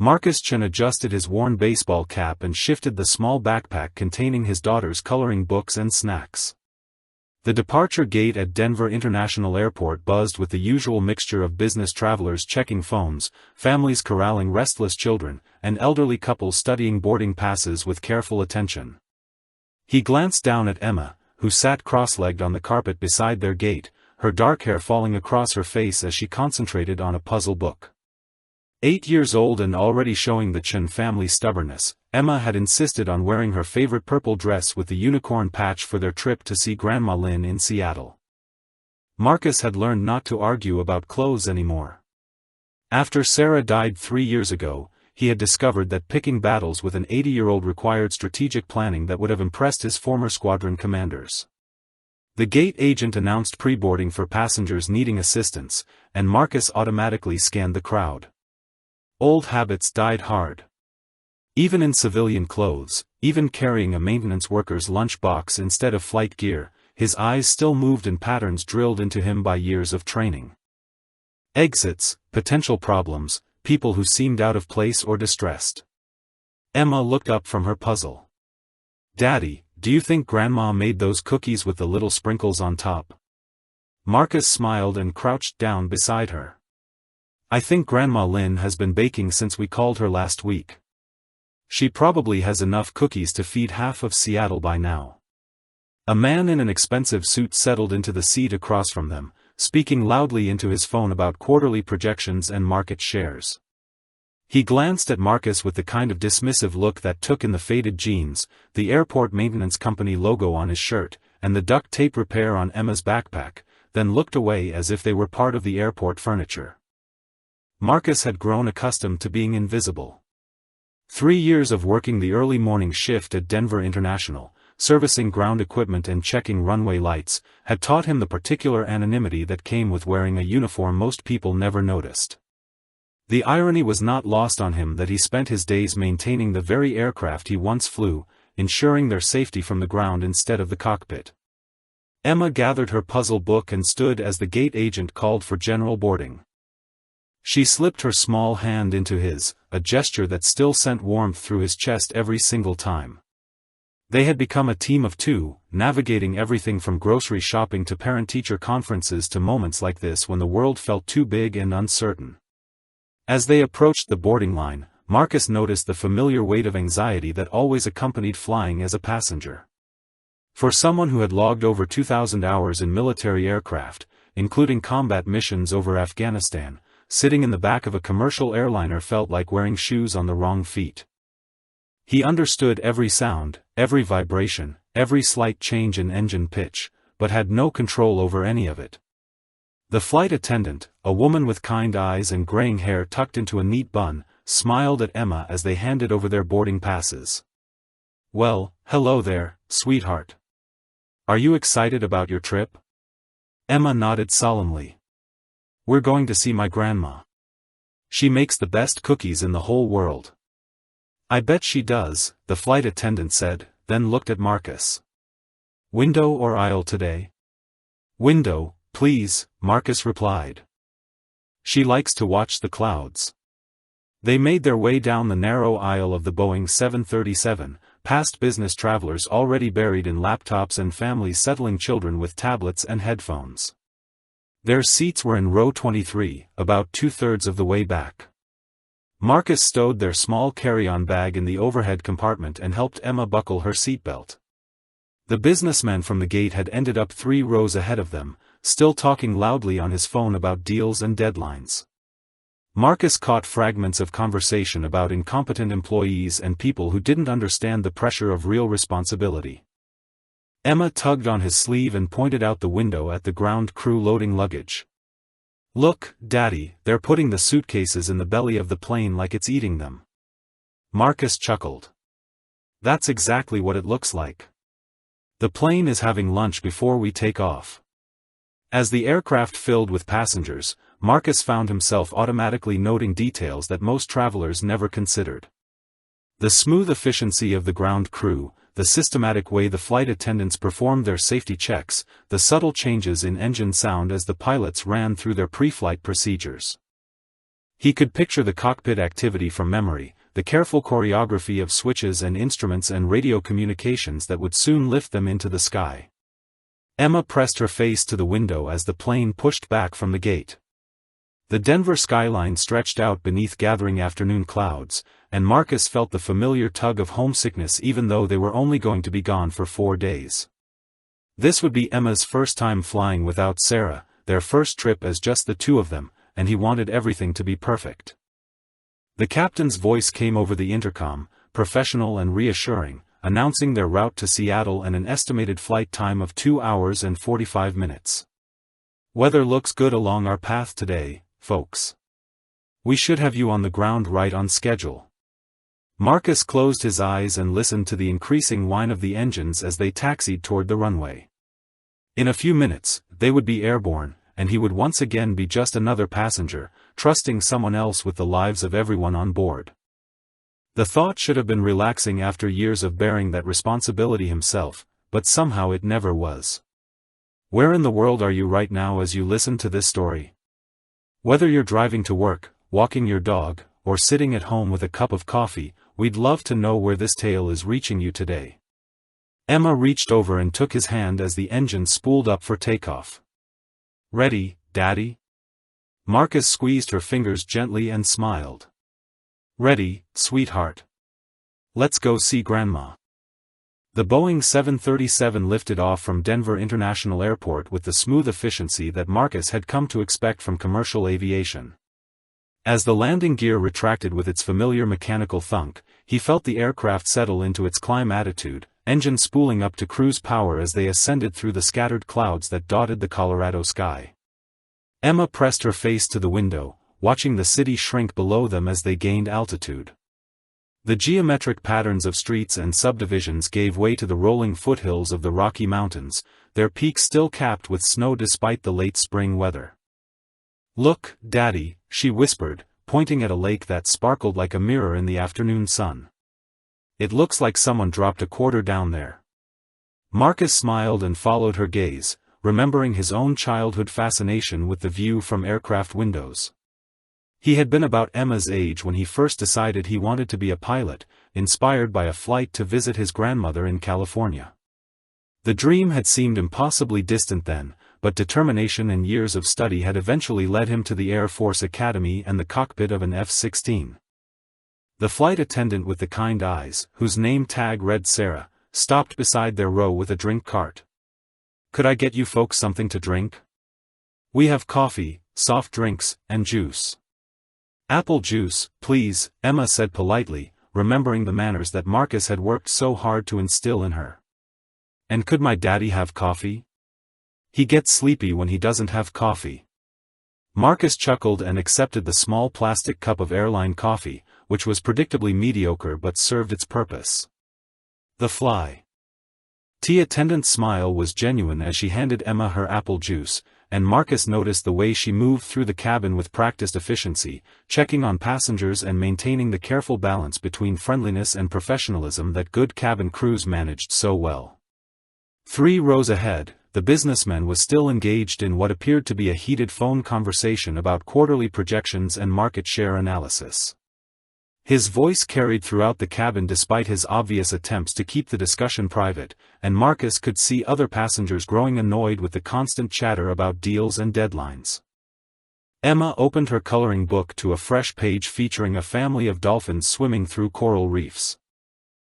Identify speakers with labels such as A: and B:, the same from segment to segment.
A: Marcus Chen adjusted his worn baseball cap and shifted the small backpack containing his daughter's coloring books and snacks. The departure gate at Denver International Airport buzzed with the usual mixture of business travelers checking phones, families corralling restless children, and elderly couples studying boarding passes with careful attention. He glanced down at Emma, who sat cross-legged on the carpet beside their gate, her dark hair falling across her face as she concentrated on a puzzle book. 8 years old and already showing the Chen family's stubbornness, Emma had insisted on wearing her favorite purple dress with the unicorn patch for their trip to see Grandma Lin in Seattle. Marcus had learned not to argue about clothes anymore. After Sarah died 3 years ago, he had discovered that picking battles with an 80-year-old required strategic planning that would have impressed his former squadron commanders. The gate agent announced pre-boarding for passengers needing assistance, and Marcus automatically scanned the crowd. Old habits died hard. Even in civilian clothes, even carrying a maintenance worker's lunchbox instead of flight gear, his eyes still moved in patterns drilled into him by years of training. Exits, potential problems, people who seemed out of place or distressed. Emma looked up from her puzzle. "Daddy, do you think Grandma made those cookies with the little sprinkles on top?" Marcus smiled and crouched down beside her. "I think Grandma Lin has been baking since we called her last week. She probably has enough cookies to feed half of Seattle by now." A man in an expensive suit settled into the seat across from them, speaking loudly into his phone about quarterly projections and market shares. He glanced at Marcus with the kind of dismissive look that took in the faded jeans, the airport maintenance company logo on his shirt, and the duct tape repair on Emma's backpack, then looked away as if they were part of the airport furniture. Marcus had grown accustomed to being invisible. 3 years of working the early morning shift at Denver International, servicing ground equipment and checking runway lights, had taught him the particular anonymity that came with wearing a uniform most people never noticed. The irony was not lost on him that he spent his days maintaining the very aircraft he once flew, ensuring their safety from the ground instead of the cockpit. Emma gathered her puzzle book and stood as the gate agent called for general boarding. She slipped her small hand into his, a gesture that still sent warmth through his chest every single time. They had become a team of two, navigating everything from grocery shopping to parent-teacher conferences to moments like this when the world felt too big and uncertain. As they approached the boarding line, Marcus noticed the familiar weight of anxiety that always accompanied flying as a passenger. For someone who had logged over 2,000 hours in military aircraft, including combat missions over Afghanistan, sitting in the back of a commercial airliner felt like wearing shoes on the wrong feet. He understood every sound, every vibration, every slight change in engine pitch, but had no control over any of it. The flight attendant, a woman with kind eyes and graying hair tucked into a neat bun, smiled at Emma as they handed over their boarding passes. "Well, hello there, sweetheart. Are you excited about your trip?" Emma nodded solemnly. "We're going to see my grandma. She makes the best cookies in the whole world." "I bet she does," the flight attendant said, then looked at Marcus. "Window or aisle today?" "Window, please," Marcus replied. "She likes to watch the clouds." They made their way down the narrow aisle of the Boeing 737, past business travelers already buried in laptops and families settling children with tablets and headphones. Their seats were in row 23, about 2/3 of the way back. Marcus stowed their small carry-on bag in the overhead compartment and helped Emma buckle her seatbelt. The businessman from the gate had ended up 3 rows ahead of them, still talking loudly on his phone about deals and deadlines. Marcus caught fragments of conversation about incompetent employees and people who didn't understand the pressure of real responsibility. Emma tugged on his sleeve and pointed out the window at the ground crew loading luggage. "Look, Daddy, they're putting the suitcases in the belly of the plane like it's eating them." Marcus chuckled. "That's exactly what it looks like. The plane is having lunch before we take off." As the aircraft filled with passengers, Marcus found himself automatically noting details that most travelers never considered. The smooth efficiency of the ground crew, the systematic way the flight attendants performed their safety checks, the subtle changes in engine sound as the pilots ran through their pre-flight procedures. He could picture the cockpit activity from memory, the careful choreography of switches and instruments and radio communications that would soon lift them into the sky. Emma pressed her face to the window as the plane pushed back from the gate. The Denver skyline stretched out beneath gathering afternoon clouds, and Marcus felt the familiar tug of homesickness even though they were only going to be gone for 4 days. This would be Emma's first time flying without Sarah, their first trip as just the two of them, and he wanted everything to be perfect. The captain's voice came over the intercom, professional and reassuring, announcing their route to Seattle and an estimated flight time of 2 hours and 45 minutes. Weather looks good along our path today, folks. We should have you on the ground right on schedule. Marcus closed his eyes and listened to the increasing whine of the engines as they taxied toward the runway. In a few minutes, they would be airborne, and he would once again be just another passenger, trusting someone else with the lives of everyone on board. The thought should have been relaxing after years of bearing that responsibility himself, but somehow it never was. Where in the world are you right now as you listen to this story? Whether you're driving to work, walking your dog, or sitting at home with a cup of coffee, we'd love to know where this tale is reaching you today. Emma reached over and took his hand as the engine spooled up for takeoff. Ready, Daddy? Marcus squeezed her fingers gently and smiled. Ready, sweetheart. Let's go see Grandma. The Boeing 737 lifted off from Denver International Airport with the smooth efficiency that Marcus had come to expect from commercial aviation. As the landing gear retracted with its familiar mechanical thunk, he felt the aircraft settle into its climb attitude, engine spooling up to cruise power as they ascended through the scattered clouds that dotted the Colorado sky. Emma pressed her face to the window, watching the city shrink below them as they gained altitude. The geometric patterns of streets and subdivisions gave way to the rolling foothills of the Rocky Mountains, their peaks still capped with snow despite the late spring weather. Look, Daddy, she whispered, pointing at a lake that sparkled like a mirror in the afternoon sun. It looks like someone dropped a quarter down there. Marcus smiled and followed her gaze, remembering his own childhood fascination with the view from aircraft windows. He had been about Emma's age when he first decided he wanted to be a pilot, inspired by a flight to visit his grandmother in California. The dream had seemed impossibly distant then, but determination and years of study had eventually led him to the Air Force Academy and the cockpit of an F-16. The flight attendant with the kind eyes, whose name tag read Sarah, stopped beside their row with a drink cart. Could I get you folks something to drink? We have coffee, soft drinks, and juice. Apple juice, please, Emma said politely, remembering the manners that Marcus had worked so hard to instill in her. And could my daddy have coffee? He gets sleepy when he doesn't have coffee. Marcus chuckled and accepted the small plastic cup of airline coffee, which was predictably mediocre but served its purpose. The fly. Tea attendant's smile was genuine as she handed Emma her apple juice, and Marcus noticed the way she moved through the cabin with practiced efficiency, checking on passengers and maintaining the careful balance between friendliness and professionalism that good cabin crews managed so well. 3 rows ahead, the businessman was still engaged in what appeared to be a heated phone conversation about quarterly projections and market share analysis. His voice carried throughout the cabin despite his obvious attempts to keep the discussion private, and Marcus could see other passengers growing annoyed with the constant chatter about deals and deadlines. Emma opened her coloring book to a fresh page featuring a family of dolphins swimming through coral reefs.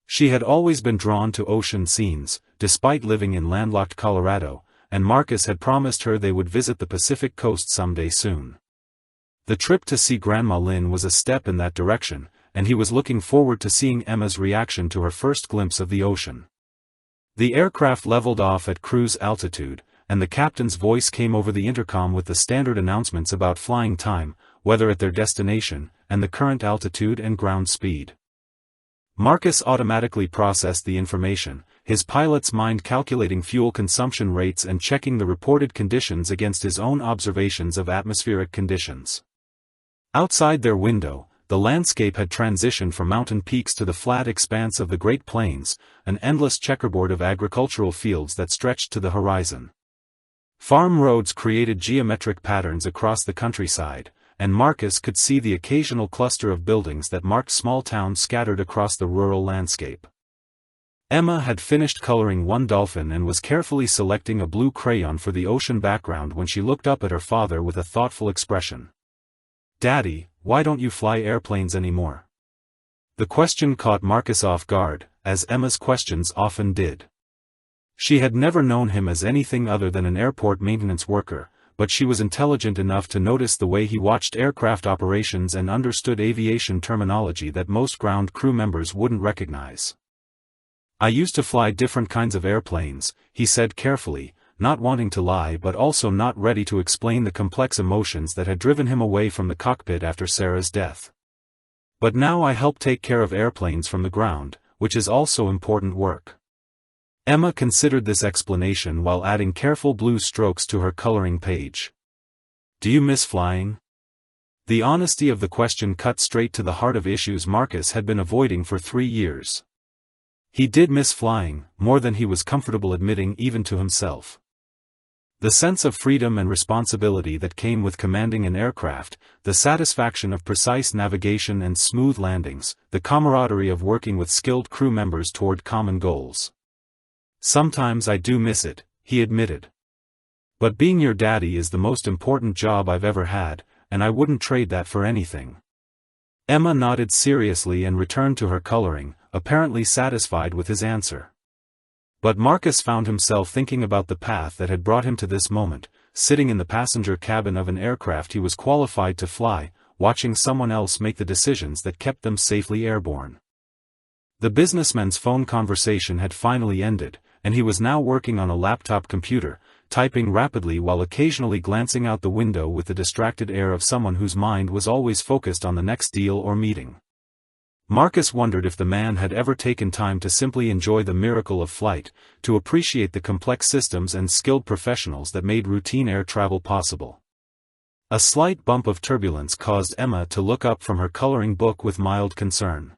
A: She had always been drawn to ocean scenes, despite living in landlocked Colorado, and Marcus had promised her they would visit the Pacific coast someday soon. The trip to see Grandma Lynn was a step in that direction, and he was looking forward to seeing Emma's reaction to her first glimpse of the ocean. The aircraft leveled off at cruise altitude, and the captain's voice came over the intercom with the standard announcements about flying time, weather at their destination, and the current altitude and ground speed. Marcus automatically processed the information, his pilot's mind calculating fuel consumption rates and checking the reported conditions against his own observations of atmospheric conditions. Outside their window, the landscape had transitioned from mountain peaks to the flat expanse of the Great Plains, an endless checkerboard of agricultural fields that stretched to the horizon. Farm roads created geometric patterns across the countryside, and Marcus could see the occasional cluster of buildings that marked small towns scattered across the rural landscape. Emma had finished coloring one dolphin and was carefully selecting a blue crayon for the ocean background when she looked up at her father with a thoughtful expression. "Daddy, why don't you fly airplanes anymore?" The question caught Marcus off guard, as Emma's questions often did. She had never known him as anything other than an airport maintenance worker, but she was intelligent enough to notice the way he watched aircraft operations and understood aviation terminology that most ground crew members wouldn't recognize. "I used to fly different kinds of airplanes," he said carefully, not wanting to lie but also not ready to explain the complex emotions that had driven him away from the cockpit after Sarah's death. "But now I help take care of airplanes from the ground, which is also important work." Emma considered this explanation while adding careful blue strokes to her coloring page. "Do you miss flying?" The honesty of the question cut straight to the heart of issues Marcus had been avoiding for 3 years. He did miss flying, more than he was comfortable admitting even to himself. The sense of freedom and responsibility that came with commanding an aircraft, the satisfaction of precise navigation and smooth landings, the camaraderie of working with skilled crew members toward common goals. "Sometimes I do miss it," he admitted. "But being your daddy is the most important job I've ever had, and I wouldn't trade that for anything." Emma nodded seriously and returned to her coloring, apparently satisfied with his answer. But Marcus found himself thinking about the path that had brought him to this moment, sitting in the passenger cabin of an aircraft he was qualified to fly, watching someone else make the decisions that kept them safely airborne. The businessman's phone conversation had finally ended, and he was now working on a laptop computer, typing rapidly while occasionally glancing out the window with the distracted air of someone whose mind was always focused on the next deal or meeting. Marcus wondered if the man had ever taken time to simply enjoy the miracle of flight, to appreciate the complex systems and skilled professionals that made routine air travel possible. A slight bump of turbulence caused Emma to look up from her coloring book with mild concern.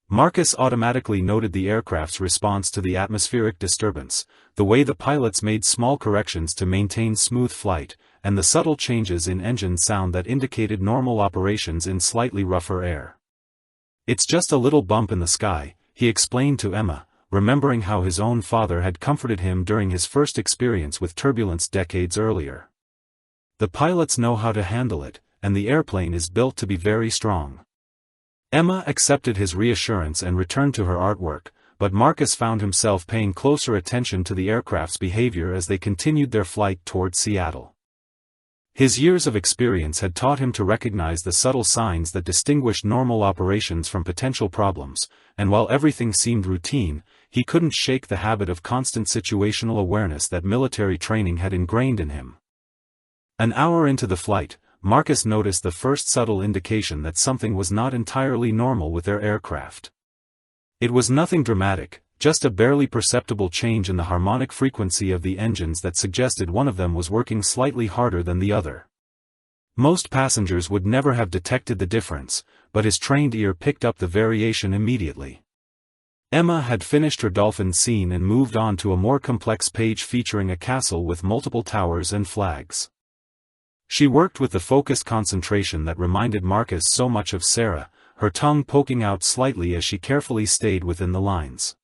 A: Marcus automatically noted the aircraft's response to the atmospheric disturbance, the way the pilots made small corrections to maintain smooth flight, and the subtle changes in engine sound that indicated normal operations in slightly rougher air. "It's just a little bump in the sky," he explained to Emma, remembering how his own father had comforted him during his first experience with turbulence decades earlier. "The pilots know how to handle it, and the airplane is built to be very strong." Emma accepted his reassurance and returned to her artwork, but Marcus found himself paying closer attention to the aircraft's behavior as they continued their flight toward Seattle. His years of experience had taught him to recognize the subtle signs that distinguished normal operations from potential problems, and while everything seemed routine, he couldn't shake the habit of constant situational awareness that military training had ingrained in him. An hour into the flight, Marcus noticed the first subtle indication that something was not entirely normal with their aircraft. It was nothing dramatic, just a barely perceptible change in the harmonic frequency of the engines that suggested one of them was working slightly harder than the other. Most passengers would never have detected the difference, but his trained ear picked up the variation immediately. Emma had finished her dolphin scene and moved on to a more complex page featuring a castle with multiple towers and flags. She worked with the focused concentration that reminded Marcus so much of Sarah, her tongue poking out slightly as she carefully stayed within the lines.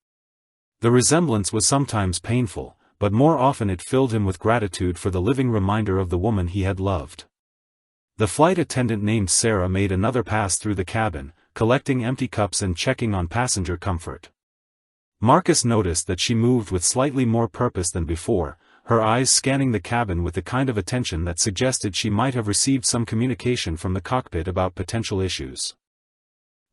A: The resemblance was sometimes painful, but more often it filled him with gratitude for the living reminder of the woman he had loved. The flight attendant named Sarah made another pass through the cabin, collecting empty cups and checking on passenger comfort. Marcus noticed that she moved with slightly more purpose than before, her eyes scanning the cabin with the kind of attention that suggested she might have received some communication from the cockpit about potential issues.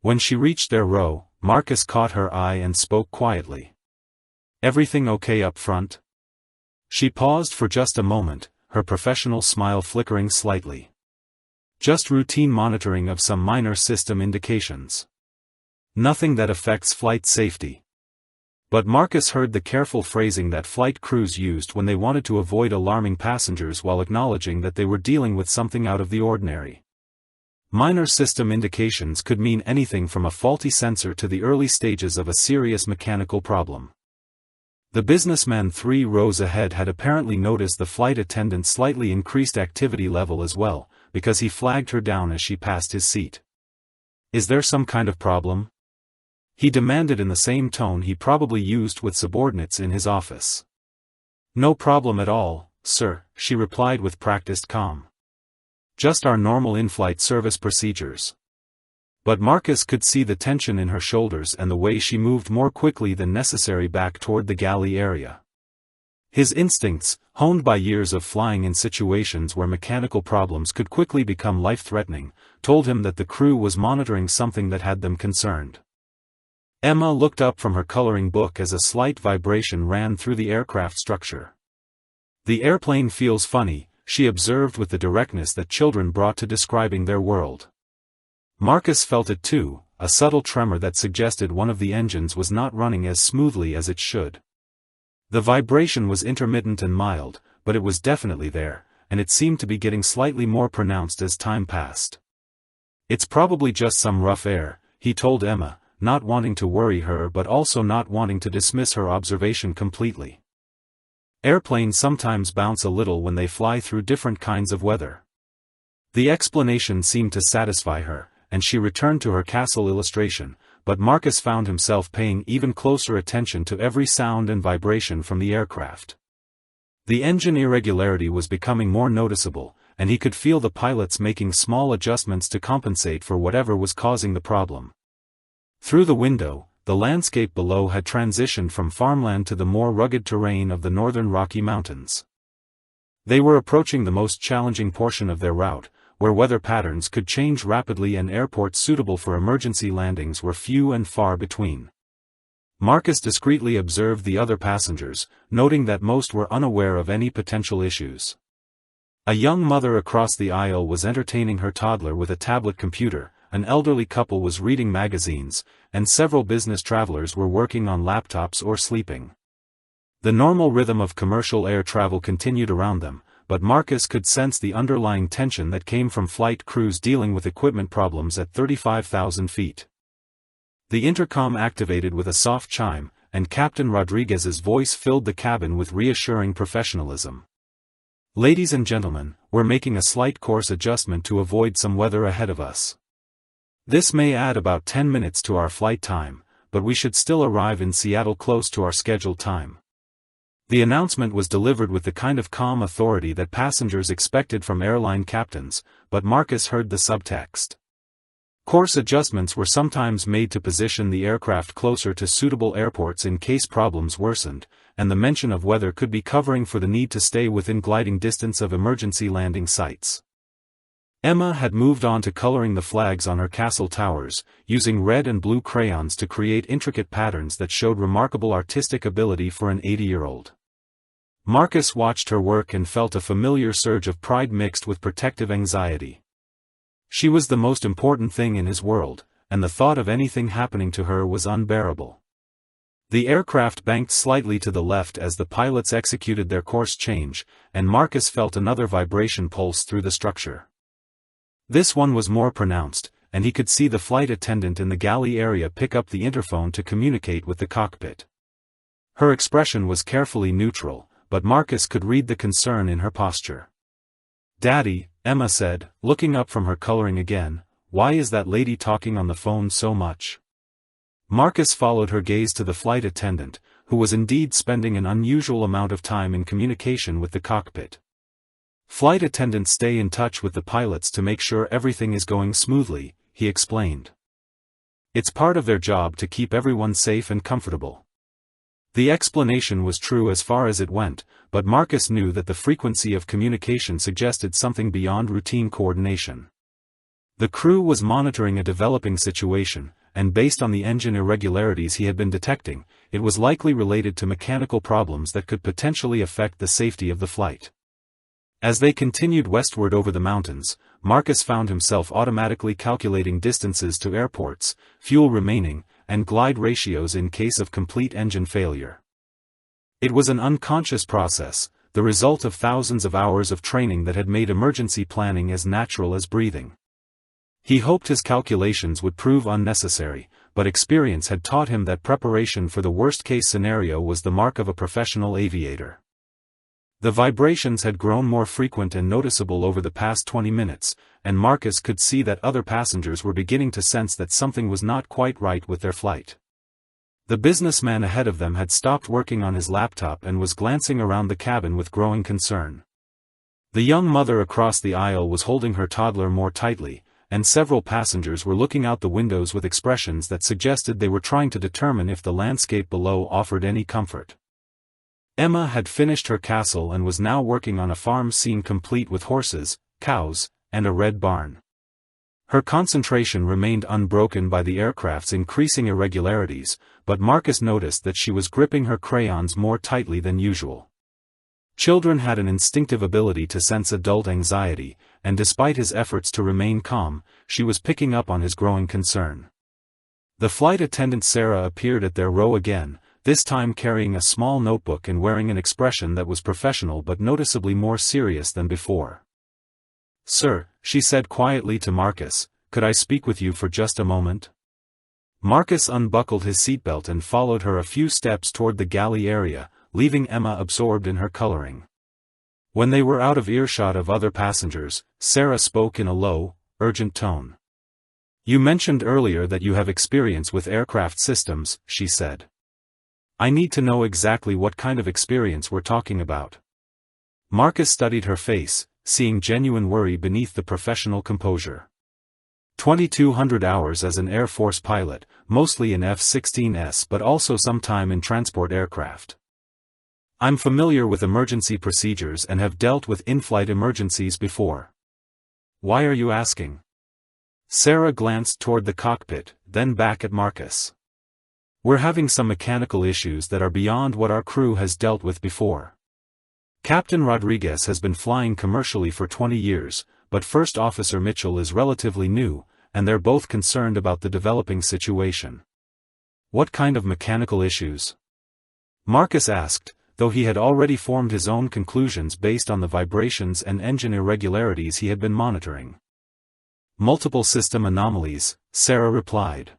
A: When she reached their row, Marcus caught her eye and spoke quietly. "Everything okay up front?" She paused for just a moment, her professional smile flickering slightly. "Just routine monitoring of some minor system indications. Nothing that affects flight safety." But Marcus heard the careful phrasing that flight crews used when they wanted to avoid alarming passengers while acknowledging that they were dealing with something out of the ordinary. Minor system indications could mean anything from a faulty sensor to the early stages of a serious mechanical problem. The businessman 3 rows ahead had apparently noticed the flight attendant's slightly increased activity level as well, because he flagged her down as she passed his seat. "Is there some kind of problem?" he demanded in the same tone he probably used with subordinates in his office. "No problem at all, sir," she replied with practiced calm. "Just our normal in-flight service procedures." But Marcus could see the tension in her shoulders and the way she moved more quickly than necessary back toward the galley area. His instincts, honed by years of flying in situations where mechanical problems could quickly become life-threatening, told him that the crew was monitoring something that had them concerned. Emma looked up from her coloring book as a slight vibration ran through the aircraft structure. "The airplane feels funny," she observed with the directness that children brought to describing their world. Marcus felt it too, a subtle tremor that suggested one of the engines was not running as smoothly as it should. The vibration was intermittent and mild, but it was definitely there, and it seemed to be getting slightly more pronounced as time passed. "It's probably just some rough air," he told Emma, not wanting to worry her but also not wanting to dismiss her observation completely. "Airplanes sometimes bounce a little when they fly through different kinds of weather." The explanation seemed to satisfy her, and she returned to her castle illustration, but Marcus found himself paying even closer attention to every sound and vibration from the aircraft. The engine irregularity was becoming more noticeable, and he could feel the pilots making small adjustments to compensate for whatever was causing the problem. Through the window, the landscape below had transitioned from farmland to the more rugged terrain of the northern Rocky Mountains. They were approaching the most challenging portion of their route, where weather patterns could change rapidly and airports suitable for emergency landings were few and far between. Marcus discreetly observed the other passengers, noting that most were unaware of any potential issues. A young mother across the aisle was entertaining her toddler with a tablet computer, an elderly couple was reading magazines, and several business travelers were working on laptops or sleeping. The normal rhythm of commercial air travel continued around them, but Marcus could sense the underlying tension that came from flight crews dealing with equipment problems at 35,000 feet. The intercom activated with a soft chime, and Captain Rodriguez's voice filled the cabin with reassuring professionalism. "Ladies and gentlemen, we're making a slight course adjustment to avoid some weather ahead of us. This may add about 10 minutes to our flight time, but we should still arrive in Seattle close to our scheduled time." The announcement was delivered with the kind of calm authority that passengers expected from airline captains, but Marcus heard the subtext. Course adjustments were sometimes made to position the aircraft closer to suitable airports in case problems worsened, and the mention of weather could be covering for the need to stay within gliding distance of emergency landing sites. Emma had moved on to coloring the flags on her castle towers, using red and blue crayons to create intricate patterns that showed remarkable artistic ability for an 80-year-old. Marcus watched her work and felt a familiar surge of pride mixed with protective anxiety. She was the most important thing in his world, and the thought of anything happening to her was unbearable. The aircraft banked slightly to the left as the pilots executed their course change, and Marcus felt another vibration pulse through the structure. This one was more pronounced, and he could see the flight attendant in the galley area pick up the interphone to communicate with the cockpit. Her expression was carefully neutral, but Marcus could read the concern in her posture. "Daddy," Emma said, looking up from her coloring again, "why is that lady talking on the phone so much?" Marcus followed her gaze to the flight attendant, who was indeed spending an unusual amount of time in communication with the cockpit. "Flight attendants stay in touch with the pilots to make sure everything is going smoothly," he explained. "It's part of their job to keep everyone safe and comfortable." The explanation was true as far as it went, but Marcus knew that the frequency of communication suggested something beyond routine coordination. The crew was monitoring a developing situation, and based on the engine irregularities he had been detecting, it was likely related to mechanical problems that could potentially affect the safety of the flight. As they continued westward over the mountains, Marcus found himself automatically calculating distances to airports, fuel remaining, and glide ratios in case of complete engine failure. It was an unconscious process, the result of thousands of hours of training that had made emergency planning as natural as breathing. He hoped his calculations would prove unnecessary, but experience had taught him that preparation for the worst-case scenario was the mark of a professional aviator. The vibrations had grown more frequent and noticeable over the past 20 minutes, and Marcus could see that other passengers were beginning to sense that something was not quite right with their flight. The businessman ahead of them had stopped working on his laptop and was glancing around the cabin with growing concern. The young mother across the aisle was holding her toddler more tightly, and several passengers were looking out the windows with expressions that suggested they were trying to determine if the landscape below offered any comfort. Emma had finished her castle and was now working on a farm scene complete with horses, cows, and a red barn. Her concentration remained unbroken by the aircraft's increasing irregularities, but Marcus noticed that she was gripping her crayons more tightly than usual. Children had an instinctive ability to sense adult anxiety, and despite his efforts to remain calm, she was picking up on his growing concern. The flight attendant Sarah appeared at their row again, this time carrying a small notebook and wearing an expression that was professional but noticeably more serious than before. "Sir," she said quietly to Marcus, "could I speak with you for just a moment?" Marcus unbuckled his seatbelt and followed her a few steps toward the galley area, leaving Emma absorbed in her coloring. When they were out of earshot of other passengers, Sarah spoke in a low, urgent tone. "You mentioned earlier that you have experience with aircraft systems," she said. "I need to know exactly what kind of experience we're talking about." Marcus studied her face, seeing genuine worry beneath the professional composure. 2,200 hours as an Air Force pilot, mostly in F-16s but also some time in transport aircraft. "I'm familiar with emergency procedures and have dealt with in-flight emergencies before." "Why are you asking?" Sarah glanced toward the cockpit, then back at Marcus. "We're having some mechanical issues that are beyond what our crew has dealt with before. Captain Rodriguez has been flying commercially for 20 years, but First Officer Mitchell is relatively new, and they're both concerned about the developing situation." "What kind of mechanical issues?" Marcus asked, though he had already formed his own conclusions based on the vibrations and engine irregularities he had been monitoring. "Multiple system anomalies," Sarah replied.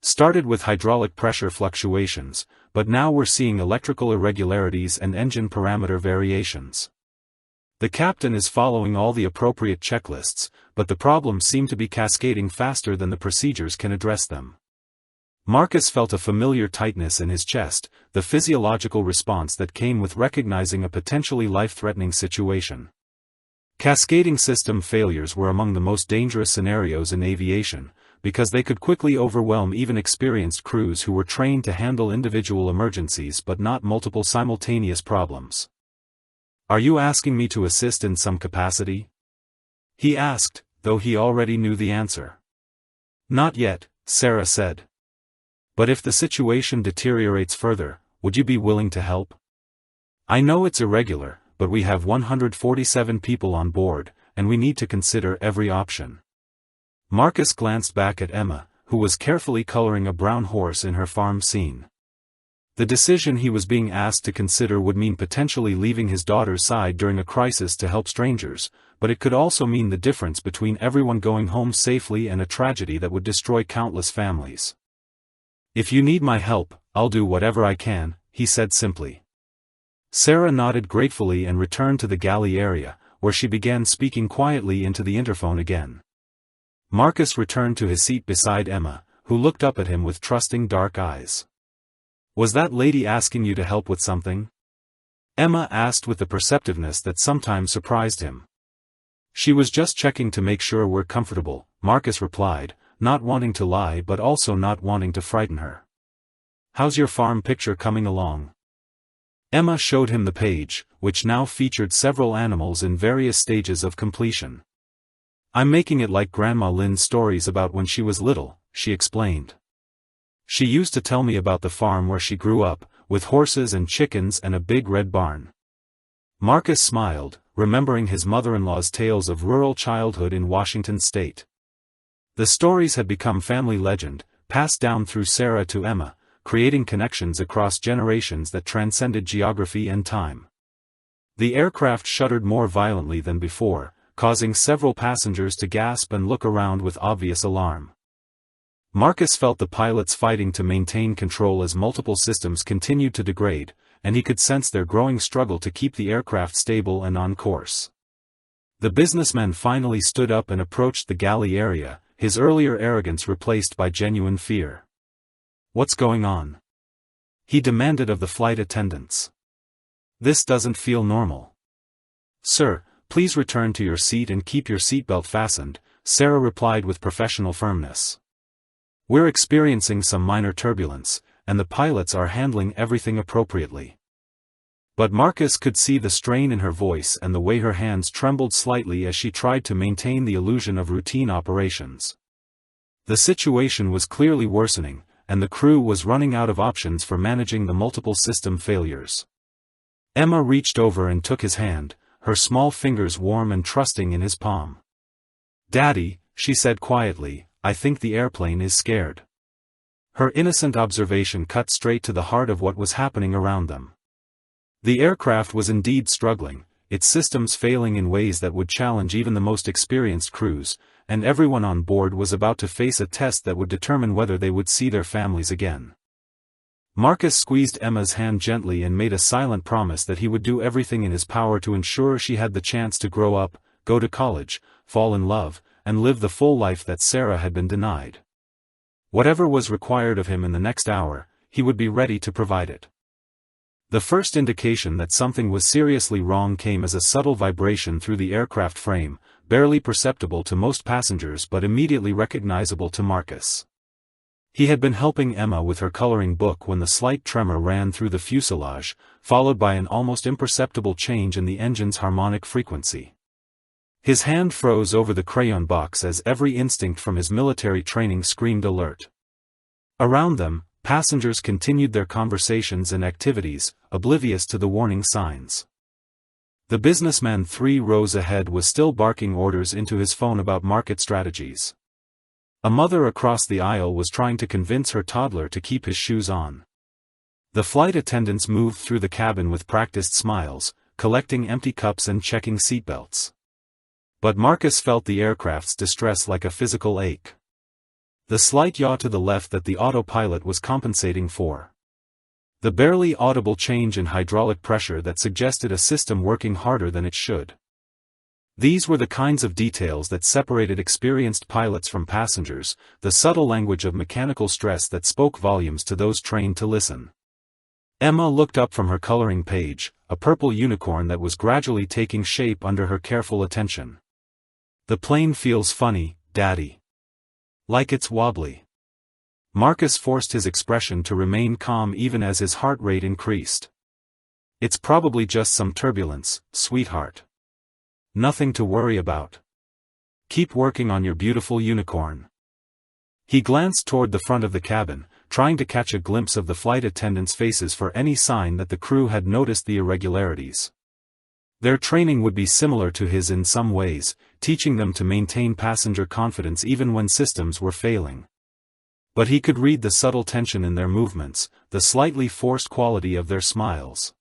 A: "Started with hydraulic pressure fluctuations, but now we're seeing electrical irregularities and engine parameter variations. The captain is following all the appropriate checklists, but the problems seem to be cascading faster than the procedures can address them." Marcus felt a familiar tightness in his chest, the physiological response that came with recognizing a potentially life-threatening situation. Cascading system failures were among the most dangerous scenarios in aviation, because they could quickly overwhelm even experienced crews who were trained to handle individual emergencies but not multiple simultaneous problems. "Are you asking me to assist in some capacity?" he asked, though he already knew the answer. "Not yet," Sarah said. "But if the situation deteriorates further, would you be willing to help? I know it's irregular, but we have 147 people on board, and we need to consider every option." Marcus glanced back at Emma, who was carefully coloring a brown horse in her farm scene. The decision he was being asked to consider would mean potentially leaving his daughter's side during a crisis to help strangers, but it could also mean the difference between everyone going home safely and a tragedy that would destroy countless families. "If you need my help, I'll do whatever I can," he said simply. Sarah nodded gratefully and returned to the galley area, where she began speaking quietly into the interphone again. Marcus returned to his seat beside Emma, who looked up at him with trusting dark eyes. "Was that lady asking you to help with something?" Emma asked with the perceptiveness that sometimes surprised him. "She was just checking to make sure we're comfortable," Marcus replied, not wanting to lie but also not wanting to frighten her. "How's your farm picture coming along?" Emma showed him the page, which now featured several animals in various stages of completion. "I'm making it like Grandma Lynn's stories about when she was little," she explained. "She used to tell me about the farm where she grew up, with horses and chickens and a big red barn." Marcus smiled, remembering his mother-in-law's tales of rural childhood in Washington state. The stories had become family legend, passed down through Sarah to Emma, creating connections across generations that transcended geography and time. The aircraft shuddered more violently than before, causing several passengers to gasp and look around with obvious alarm. Marcus felt the pilots fighting to maintain control as multiple systems continued to degrade, and he could sense their growing struggle to keep the aircraft stable and on course. The businessman finally stood up and approached the galley area, his earlier arrogance replaced by genuine fear. "What's going on?" he demanded of the flight attendants. "This doesn't feel normal." "Sir, please return to your seat and keep your seatbelt fastened," Sarah replied with professional firmness. "We're experiencing some minor turbulence, and the pilots are handling everything appropriately." But Marcus could see the strain in her voice and the way her hands trembled slightly as she tried to maintain the illusion of routine operations. The situation was clearly worsening, and the crew was running out of options for managing the multiple system failures. Emma reached over and took his hand, her small fingers warm and trusting in his palm. "Daddy," she said quietly, "I think the airplane is scared." Her innocent observation cut straight to the heart of what was happening around them. The aircraft was indeed struggling, its systems failing in ways that would challenge even the most experienced crews, and everyone on board was about to face a test that would determine whether they would see their families again. Marcus squeezed Emma's hand gently and made a silent promise that he would do everything in his power to ensure she had the chance to grow up, go to college, fall in love, and live the full life that Sarah had been denied. Whatever was required of him in the next hour, he would be ready to provide it. The first indication that something was seriously wrong came as a subtle vibration through the aircraft frame, barely perceptible to most passengers but immediately recognizable to Marcus. He had been helping Emma with her coloring book when the slight tremor ran through the fuselage, followed by an almost imperceptible change in the engine's harmonic frequency. His hand froze over the crayon box as every instinct from his military training screamed alert. Around them, passengers continued their conversations and activities, oblivious to the warning signs. The businessman 3 rows ahead was still barking orders into his phone about market strategies. A mother across the aisle was trying to convince her toddler to keep his shoes on. The flight attendants moved through the cabin with practiced smiles, collecting empty cups and checking seatbelts. But Marcus felt the aircraft's distress like a physical ache. The slight yaw to the left that the autopilot was compensating for. The barely audible change in hydraulic pressure that suggested a system working harder than it should. These were the kinds of details that separated experienced pilots from passengers, the subtle language of mechanical stress that spoke volumes to those trained to listen. Emma looked up from her coloring page, a purple unicorn that was gradually taking shape under her careful attention. "The plane feels funny, Daddy. Like it's wobbly." Marcus forced his expression to remain calm even as his heart rate increased. "It's probably just some turbulence, sweetheart. Nothing to worry about. Keep working on your beautiful unicorn." He glanced toward the front of the cabin, trying to catch a glimpse of the flight attendants' faces for any sign that the crew had noticed the irregularities. Their training would be similar to his in some ways, teaching them to maintain passenger confidence even when systems were failing. But he could read the subtle tension in their movements, the slightly forced quality of their smiles.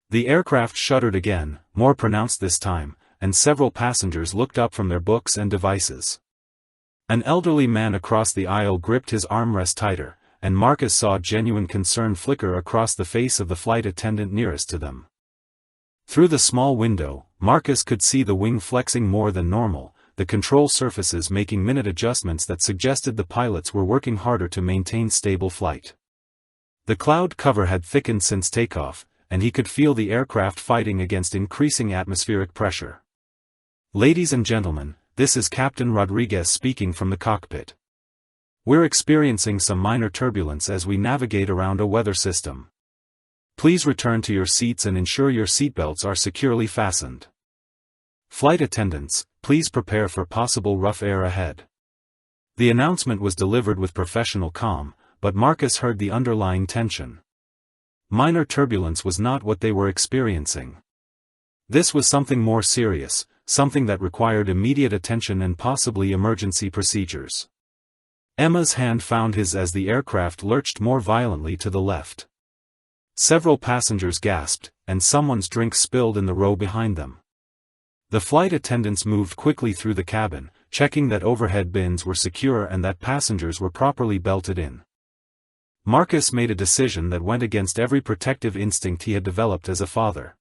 A: The aircraft shuddered again, more pronounced this time, and several passengers looked up from their books and devices. An elderly man across the aisle gripped his armrest tighter, and Marcus saw genuine concern flicker across the face of the flight attendant nearest to them. Through the small window, Marcus could see the wing flexing more than normal, the control surfaces making minute adjustments that suggested the pilots were working harder to maintain stable flight. The cloud cover had thickened since takeoff, and he could feel the aircraft fighting against increasing atmospheric pressure. "Ladies and gentlemen, this is Captain Rodriguez speaking from the cockpit. We're experiencing some minor turbulence as we navigate around a weather system. Please return to your seats and ensure your seatbelts are securely fastened. Flight attendants, please prepare for possible rough air ahead." The announcement was delivered with professional calm, but Marcus heard the underlying tension. Minor turbulence was not what they were experiencing. This was something more serious, something that required immediate attention and possibly emergency procedures. Emma's hand found his as the aircraft lurched more violently to the left. Several passengers gasped, and someone's drink spilled in the row behind them. The flight attendants moved quickly through the cabin, checking that overhead bins were secure and that passengers were properly belted in. Marcus made a decision that went against every protective instinct he had developed as a father.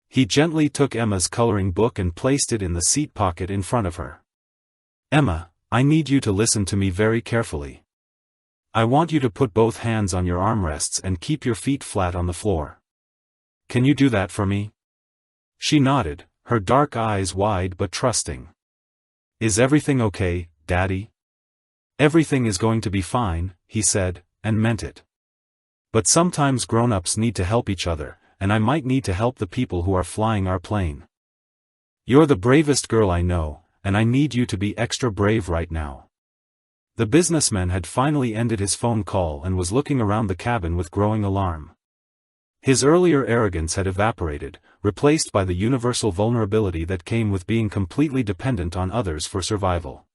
A: He gently took Emma's coloring book and placed it in the seat pocket in front of her. "Emma, I need you to listen to me very carefully. I want you to put both hands on your armrests and keep your feet flat on the floor. Can you do that for me?" She nodded, her dark eyes wide but trusting. "Is everything okay, Daddy?" "Everything is going to be fine," he said, and meant it. "But sometimes grown-ups need to help each other, and I might need to help the people who are flying our plane. You're the bravest girl I know, and I need you to be extra brave right now." The businessman had finally ended his phone call and was looking around the cabin with growing alarm. His earlier arrogance had evaporated, replaced by the universal vulnerability that came with being completely dependent on others for survival.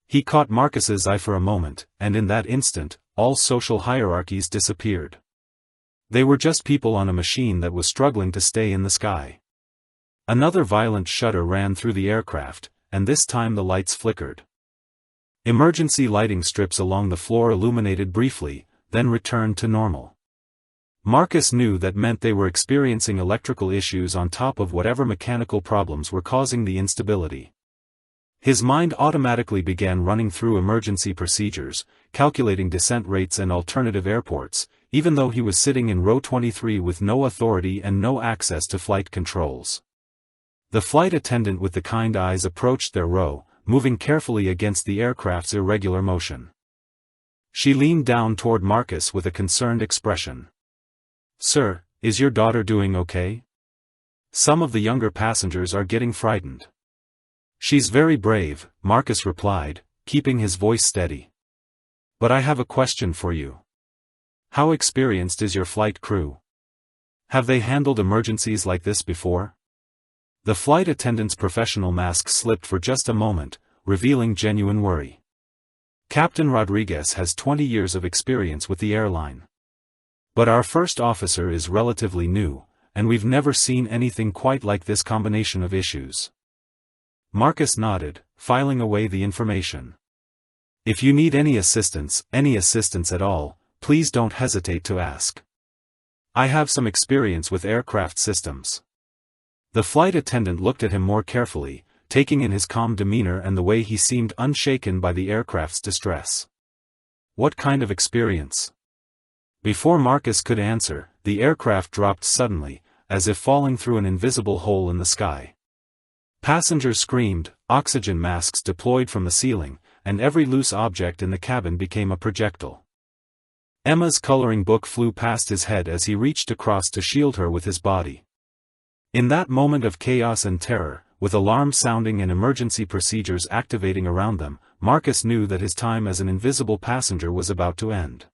A: He caught Marcus's eye for a moment, and in that instant, all social hierarchies disappeared. They were just people on a machine that was struggling to stay in the sky. Another violent shudder ran through the aircraft, and this time the lights flickered. Emergency lighting strips along the floor illuminated briefly, then returned to normal. Marcus knew that meant they were experiencing electrical issues on top of whatever mechanical problems were causing the instability. His mind automatically began running through emergency procedures, calculating descent rates and alternative airports, even though he was sitting in row 23 with no authority and no access to flight controls. The flight attendant with the kind eyes approached their row, moving carefully against the aircraft's irregular motion. She leaned down toward Marcus with a concerned expression. "Sir, is your daughter doing okay? Some of the younger passengers are getting frightened." "She's very brave," Marcus replied, keeping his voice steady. "But I have a question for you. How experienced is your flight crew? Have they handled emergencies like this before?" The flight attendant's professional mask slipped for just a moment, revealing genuine worry. "Captain Rodriguez has 20 years of experience with the airline. But our first officer is relatively new, and we've never seen anything quite like this combination of issues." Marcus nodded, filing away the information. "If you need any assistance at all, please don't hesitate to ask. I have some experience with aircraft systems." The flight attendant looked at him more carefully, taking in his calm demeanor and the way he seemed unshaken by the aircraft's distress. "What kind of experience?" Before Marcus could answer, the aircraft dropped suddenly, as if falling through an invisible hole in the sky. Passengers screamed, oxygen masks deployed from the ceiling, and every loose object in the cabin became a projectile. Emma's coloring book flew past his head as he reached across to shield her with his body. In that moment of chaos and terror, with alarms sounding and emergency procedures activating around them, Marcus knew that his time as an invisible passenger was about to end.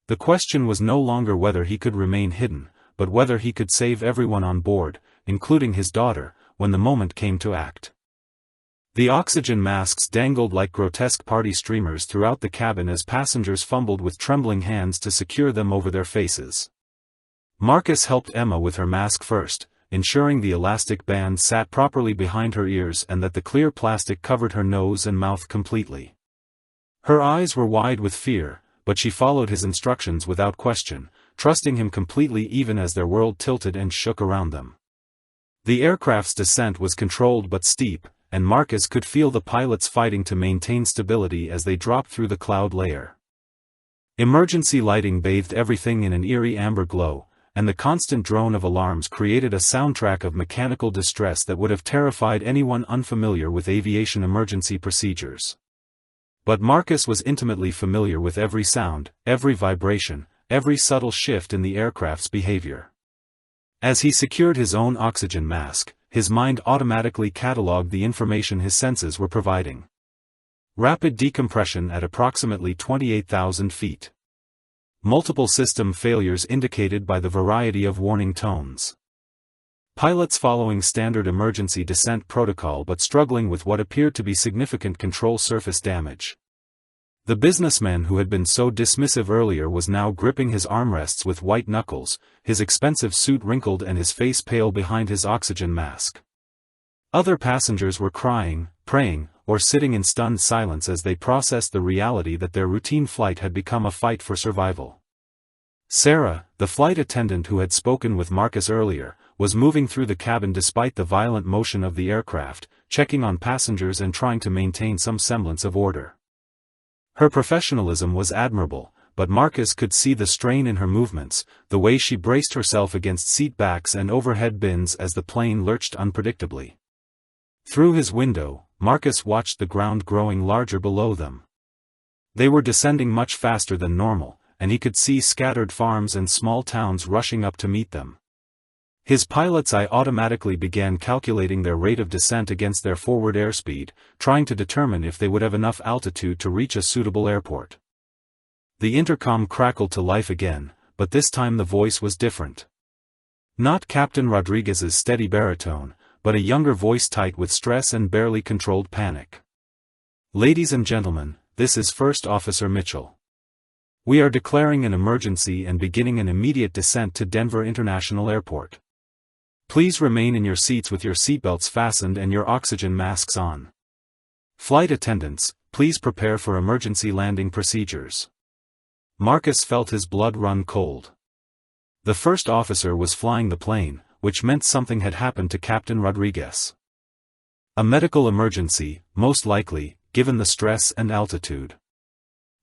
A: The question was no longer whether he could remain hidden, but whether he could save everyone on board, including his daughter, when the moment came to act. The oxygen masks dangled like grotesque party streamers throughout the cabin as passengers fumbled with trembling hands to secure them over their faces. Marcus helped Emma with her mask first, ensuring the elastic band sat properly behind her ears and that the clear plastic covered her nose and mouth completely. Her eyes were wide with fear, but she followed his instructions without question, trusting him completely even as their world tilted and shook around them. The aircraft's descent was controlled but steep, and Marcus could feel the pilots fighting to maintain stability as they dropped through the cloud layer. Emergency lighting bathed everything in an eerie amber glow, and the constant drone of alarms created a soundtrack of mechanical distress that would have terrified anyone unfamiliar with aviation emergency procedures. But Marcus was intimately familiar with every sound, every vibration, every subtle shift in the aircraft's behavior. As he secured his own oxygen mask, his mind automatically catalogued the information his senses were providing. Rapid decompression at approximately 28,000 feet. Multiple system failures indicated by the variety of warning tones. Pilots following standard emergency descent protocol but struggling with what appeared to be significant control surface damage. The businessman who had been so dismissive earlier was now gripping his armrests with white knuckles, his expensive suit wrinkled and his face pale behind his oxygen mask. Other passengers were crying, praying, or sitting in stunned silence as they processed the reality that their routine flight had become a fight for survival. Sarah, the flight attendant who had spoken with Marcus earlier, was moving through the cabin despite the violent motion of the aircraft, checking on passengers and trying to maintain some semblance of order. Her professionalism was admirable, but Marcus could see the strain in her movements, the way she braced herself against seat backs and overhead bins as the plane lurched unpredictably. Through his window, Marcus watched the ground growing larger below them. They were descending much faster than normal, and he could see scattered farms and small towns rushing up to meet them. His pilot's eye automatically began calculating their rate of descent against their forward airspeed, trying to determine if they would have enough altitude to reach a suitable airport. The intercom crackled to life again, but this time the voice was different. Not Captain Rodriguez's steady baritone, but a younger voice tight with stress and barely controlled panic. "Ladies and gentlemen, this is First Officer Mitchell. We are declaring an emergency and beginning an immediate descent to Denver International Airport. Please remain in your seats with your seatbelts fastened and your oxygen masks on. Flight attendants, please prepare for emergency landing procedures." Marcus felt his blood run cold. The first officer was flying the plane, which meant something had happened to Captain Rodriguez. A medical emergency, most likely, given the stress and altitude.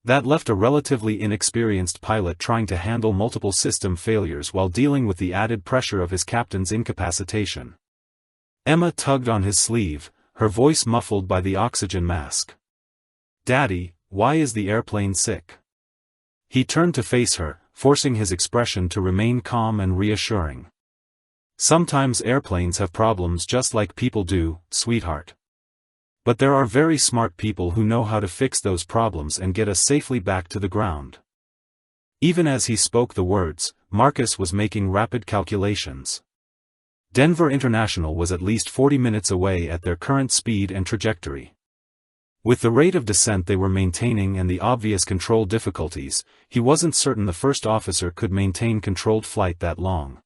A: That left a relatively inexperienced pilot trying to handle multiple system failures while dealing with the added pressure of his captain's incapacitation. Emma tugged on his sleeve, her voice muffled by the oxygen mask. "Daddy, why is the airplane sick?" He turned to face her, forcing his expression to remain calm and reassuring. "Sometimes airplanes have problems just like people do, sweetheart. But there are very smart people who know how to fix those problems and get us safely back to the ground." Even as he spoke the words, Marcus was making rapid calculations. Denver International was at least 40 minutes away at their current speed and trajectory. With the rate of descent they were maintaining and the obvious control difficulties, he wasn't certain the first officer could maintain controlled flight that long.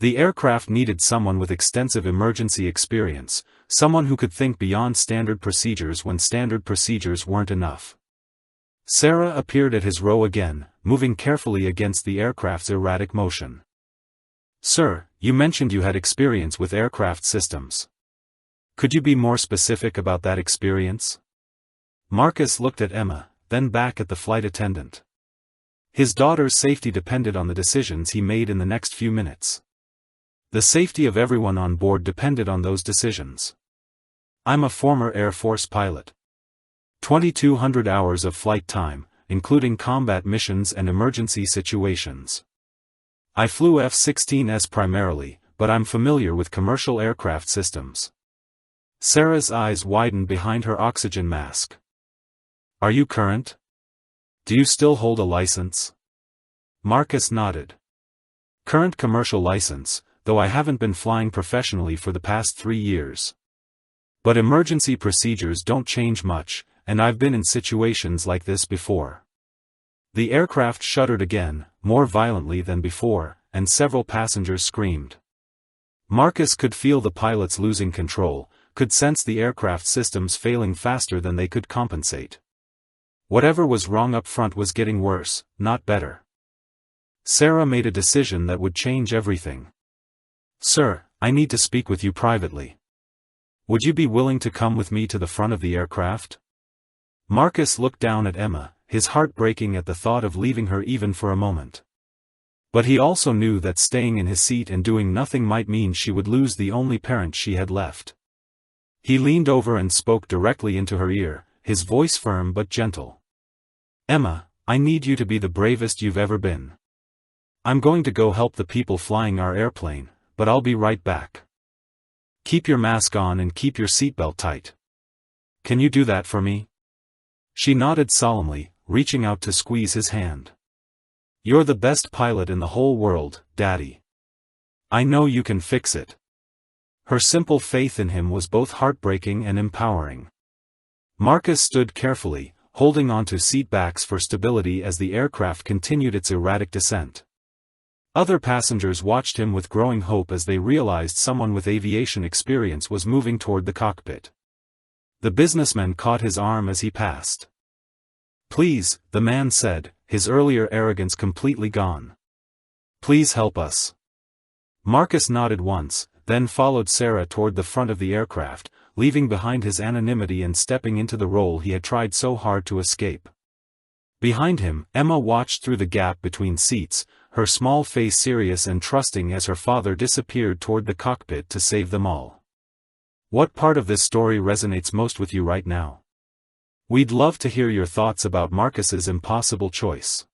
A: The aircraft needed someone with extensive emergency experience, someone who could think beyond standard procedures when standard procedures weren't enough. Sarah appeared at his row again, moving carefully against the aircraft's erratic motion. "Sir, you mentioned you had experience with aircraft systems. Could you be more specific about that experience?" Marcus looked at Emma, then back at the flight attendant. His daughter's safety depended on the decisions he made in the next few minutes. The safety of everyone on board depended on those decisions. "I'm a former Air Force pilot. 2,200 hours of flight time, including combat missions and emergency situations. I flew F-16s primarily, but I'm familiar with commercial aircraft systems." Sarah's eyes widened behind her oxygen mask. "Are you current? Do you still hold a license?" Marcus nodded. "Current commercial license, though I haven't been flying professionally for the past 3 years. But emergency procedures don't change much, and I've been in situations like this before." The aircraft shuddered again, more violently than before, and several passengers screamed. Marcus could feel the pilots losing control, could sense the aircraft systems failing faster than they could compensate. Whatever was wrong up front was getting worse, not better. Sarah made a decision that would change everything. "Sir, I need to speak with you privately. Would you be willing to come with me to the front of the aircraft?" Marcus looked down at Emma, his heart breaking at the thought of leaving her even for a moment. But he also knew that staying in his seat and doing nothing might mean she would lose the only parent she had left. He leaned over and spoke directly into her ear, his voice firm but gentle. "Emma, I need you to be the bravest you've ever been. I'm going to go help the people flying our airplane, but I'll be right back. Keep your mask on and keep your seatbelt tight. Can you do that for me?" She nodded solemnly, reaching out to squeeze his hand. "You're the best pilot in the whole world, Daddy. I know you can fix it." Her simple faith in him was both heartbreaking and empowering. Marcus stood carefully, holding onto seat backs for stability as the aircraft continued its erratic descent. Other passengers watched him with growing hope as they realized someone with aviation experience was moving toward the cockpit. The businessman caught his arm as he passed. "Please," the man said, his earlier arrogance completely gone. "Please help us." Marcus nodded once, then followed Sarah toward the front of the aircraft, leaving behind his anonymity and stepping into the role he had tried so hard to escape. Behind him, Emma watched through the gap between seats, her small face serious and trusting as her father disappeared toward the cockpit to save them all. What part of this story resonates most with you right now? We'd love to hear your thoughts about Marcus's impossible choice.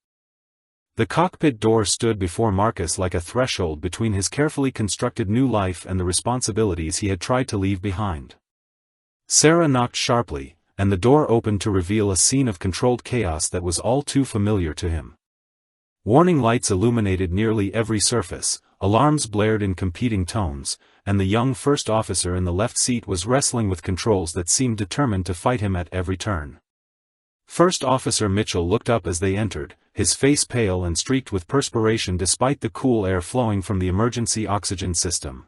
A: The cockpit door stood before Marcus like a threshold between his carefully constructed new life and the responsibilities he had tried to leave behind. Sarah knocked sharply, and the door opened to reveal a scene of controlled chaos that was all too familiar to him. Warning lights illuminated nearly every surface, alarms blared in competing tones, and the young first officer in the left seat was wrestling with controls that seemed determined to fight him at every turn. First Officer Mitchell looked up as they entered, his face pale and streaked with perspiration despite the cool air flowing from the emergency oxygen system.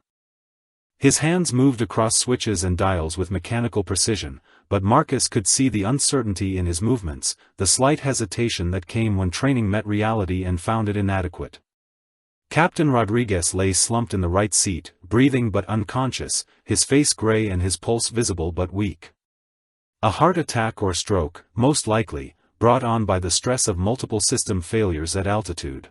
A: His hands moved across switches and dials with mechanical precision, but Marcus could see the uncertainty in his movements, the slight hesitation that came when training met reality and found it inadequate. Captain Rodriguez lay slumped in the right seat, breathing but unconscious, his face gray and his pulse visible but weak. A heart attack or stroke, most likely, brought on by the stress of multiple system failures at altitude.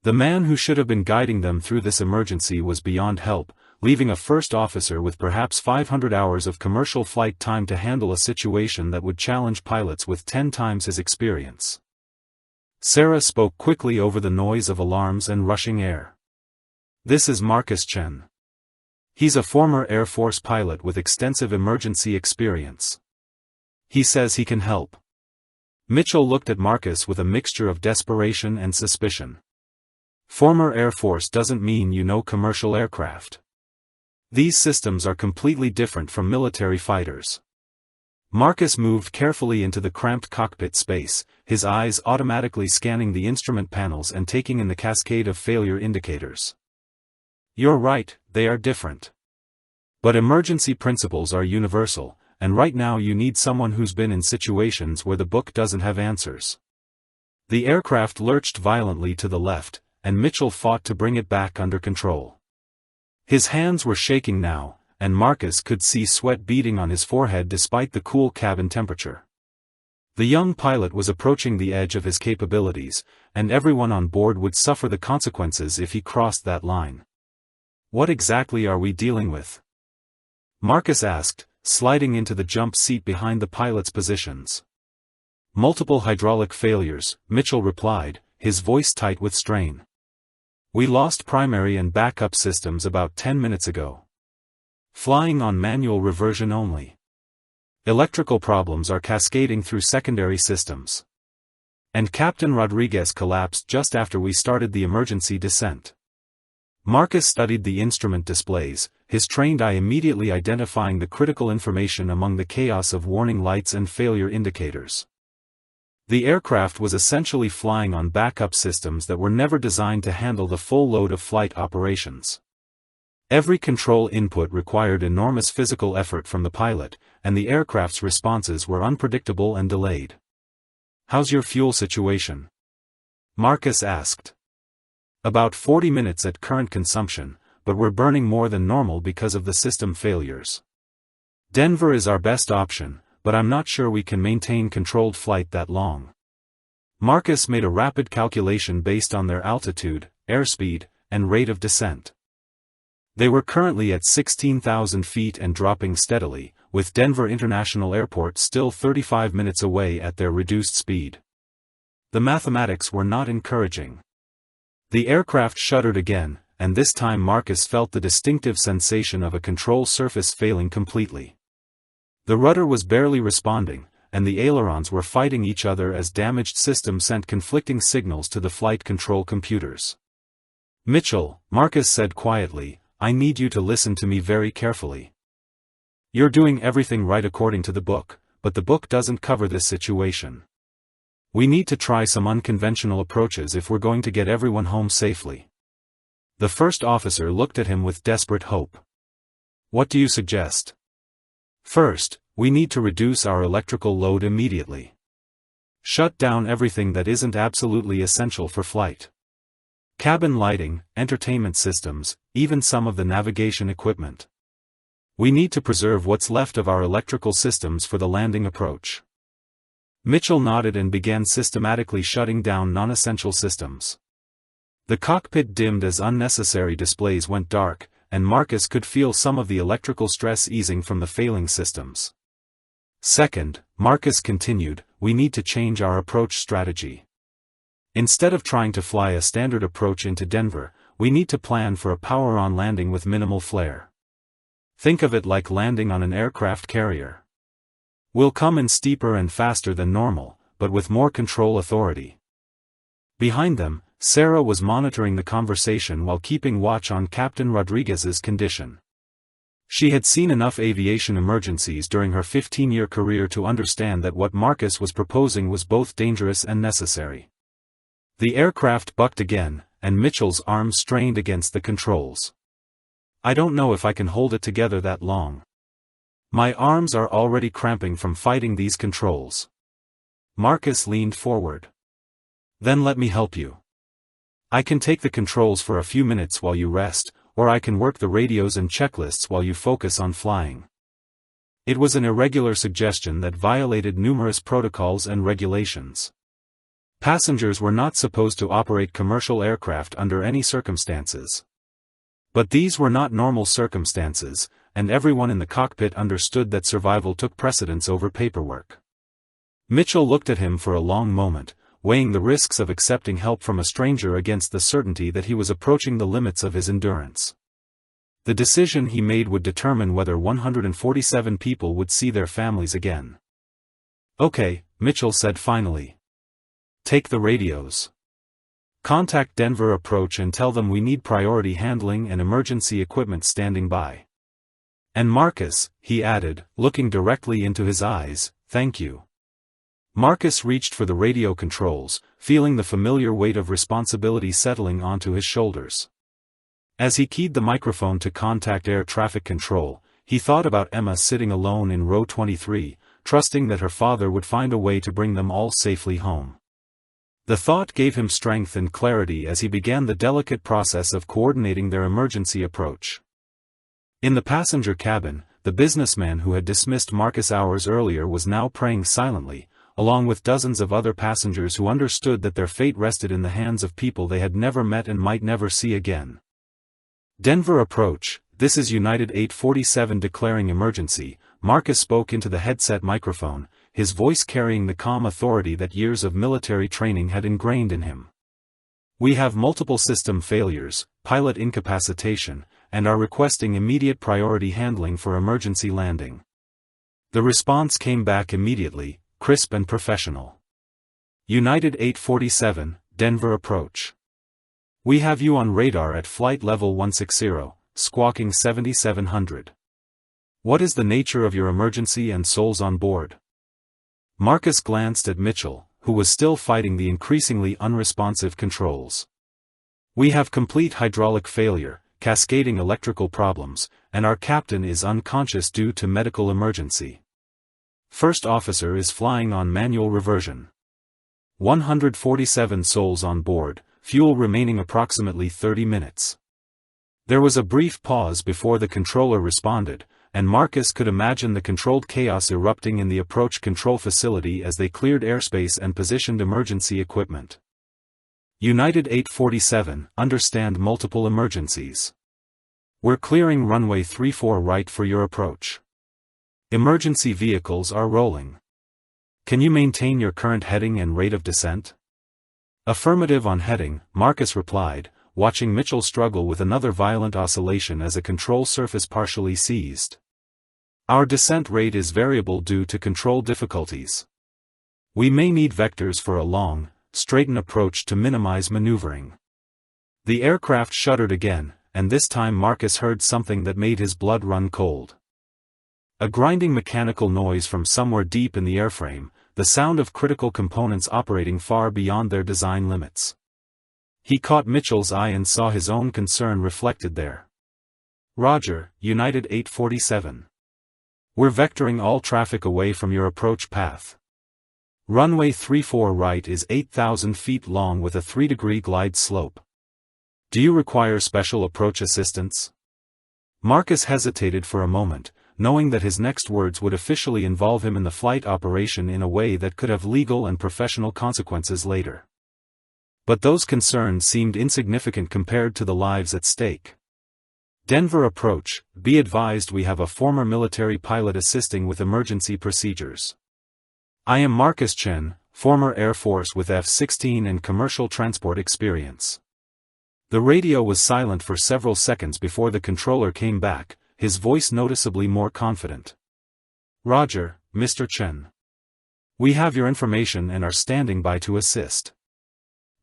A: The man who should have been guiding them through this emergency was beyond help, leaving a first officer with perhaps 500 hours of commercial flight time to handle a situation that would challenge pilots with 10 times his experience. Sarah spoke quickly over the noise of alarms and rushing air. "This is Marcus Chen. He's a former Air Force pilot with extensive emergency experience. He says he can help." Mitchell looked at Marcus with a mixture of desperation and suspicion. "Former Air Force doesn't mean you know commercial aircraft. These systems are completely different from military fighters." Marcus moved carefully into the cramped cockpit space, his eyes automatically scanning the instrument panels and taking in the cascade of failure indicators. "You're right, they are different. But emergency principles are universal, and right now you need someone who's been in situations where the book doesn't have answers." The aircraft lurched violently to the left, and Mitchell fought to bring it back under control. His hands were shaking now, and Marcus could see sweat beading on his forehead despite the cool cabin temperature. The young pilot was approaching the edge of his capabilities, and everyone on board would suffer the consequences if he crossed that line. "What exactly are we dealing with?" Marcus asked, sliding into the jump seat behind the pilot's positions. "Multiple hydraulic failures," Mitchell replied, his voice tight with strain. "We lost primary and backup systems about 10 minutes ago. Flying on manual reversion only. Electrical problems are cascading through secondary systems. And Captain Rodriguez collapsed just after we started the emergency descent." Marcus studied the instrument displays, his trained eye immediately identifying the critical information among the chaos of warning lights and failure indicators. The aircraft was essentially flying on backup systems that were never designed to handle the full load of flight operations. Every control input required enormous physical effort from the pilot, and the aircraft's responses were unpredictable and delayed. "How's your fuel situation?" Marcus asked. "About 40 minutes at current consumption, but we're burning more than normal because of the system failures. Denver is our best option, but I'm not sure we can maintain controlled flight that long." Marcus made a rapid calculation based on their altitude, airspeed, and rate of descent. They were currently at 16,000 feet and dropping steadily, with Denver International Airport still 35 minutes away at their reduced speed. The mathematics were not encouraging. The aircraft shuddered again, and this time Marcus felt the distinctive sensation of a control surface failing completely. The rudder was barely responding, and the ailerons were fighting each other as damaged systems sent conflicting signals to the flight control computers. "Mitchell," Marcus said quietly, "I need you to listen to me very carefully. You're doing everything right according to the book, but the book doesn't cover this situation. We need to try some unconventional approaches if we're going to get everyone home safely." The first officer looked at him with desperate hope. "What do you suggest?" "First, We need to reduce our electrical load immediately. Shut down everything that isn't absolutely essential for flight. Cabin lighting, entertainment systems, even some of the navigation equipment. We need to preserve what's left of our electrical systems for the landing approach. Mitchell nodded and began systematically shutting down non-essential systems. The cockpit dimmed as unnecessary displays went dark, and Marcus could feel some of the electrical stress easing from the failing systems. Second, Marcus continued, we need to change our approach strategy. Instead of trying to fly a standard approach into Denver, we need to plan for a power-on landing with minimal flare. Think of it like landing on an aircraft carrier. We'll come in steeper and faster than normal, but with more control authority. Behind them, Sarah was monitoring the conversation while keeping watch on Captain Rodriguez's condition. She had seen enough aviation emergencies during her 15-year career to understand that what Marcus was proposing was both dangerous and necessary. The aircraft bucked again, and Mitchell's arms strained against the controls. I don't know if I can hold it together that long. My arms are already cramping from fighting these controls. Marcus leaned forward. Then let me help you. I can take the controls for a few minutes while you rest, or I can work the radios and checklists while you focus on flying. It was an irregular suggestion that violated numerous protocols and regulations. Passengers were not supposed to operate commercial aircraft under any circumstances. But these were not normal circumstances, and everyone in the cockpit understood that survival took precedence over paperwork. Mitchell looked at him for a long moment, weighing the risks of accepting help from a stranger against the certainty that he was approaching the limits of his endurance. The decision he made would determine whether 147 people would see their families again. Okay, Mitchell said finally. Take the radios. Contact Denver Approach and tell them we need priority handling and emergency equipment standing by. And Marcus, he added, looking directly into his eyes, thank you. Marcus reached for the radio controls, feeling the familiar weight of responsibility settling onto his shoulders. As he keyed the microphone to contact air traffic control, he thought about Emma sitting alone in row 23, trusting that her father would find a way to bring them all safely home. The thought gave him strength and clarity as he began the delicate process of coordinating their emergency approach. In the passenger cabin, the businessman who had dismissed Marcus hours earlier was now praying silently, along with dozens of other passengers who understood that their fate rested in the hands of people they had never met and might never see again. Denver Approach, this is United 847 declaring emergency, Marcus spoke into the headset microphone, his voice carrying the calm authority that years of military training had ingrained in him. We have multiple system failures, pilot incapacitation, and are requesting immediate priority handling for emergency landing. The response came back immediately, crisp and professional. United 847, Denver Approach. We have you on radar at flight level 160, squawking 7700. What is the nature of your emergency and souls on board? Marcus glanced at Mitchell, who was still fighting the increasingly unresponsive controls. We have complete hydraulic failure, cascading electrical problems, and our captain is unconscious due to medical emergency. First officer is flying on manual reversion. 147 souls on board, fuel remaining approximately 30 minutes. There was a brief pause before the controller responded, and Marcus could imagine the controlled chaos erupting in the approach control facility as they cleared airspace and positioned emergency equipment. United 847, understand multiple emergencies. We're clearing runway 34 right for your approach. Emergency vehicles are rolling. Can you maintain your current heading and rate of descent? Affirmative on heading, Marcus replied, watching Mitchell struggle with another violent oscillation as a control surface partially seized. Our descent rate is variable due to control difficulties. We may need vectors for a long, straightened approach to minimize maneuvering. The aircraft shuddered again, and this time Marcus heard something that made his blood run cold. A grinding mechanical noise from somewhere deep in the airframe, the sound of critical components operating far beyond their design limits. He caught Mitchell's eye and saw his own concern reflected there. Roger, United 847. We're vectoring all traffic away from your approach path. Runway 34 right is 8,000 feet long with a 3-degree glide slope. Do you require special approach assistance? Marcus hesitated for a moment, knowing that his next words would officially involve him in the flight operation in a way that could have legal and professional consequences later. But those concerns seemed insignificant compared to the lives at stake. Denver approach, be advised we have a former military pilot assisting with emergency procedures. I am Marcus Chen, former Air Force with F-16 and commercial transport experience. The radio was silent for several seconds before the controller came back, his voice noticeably more confident. Roger, Mr. Chen. We have your information and are standing by to assist.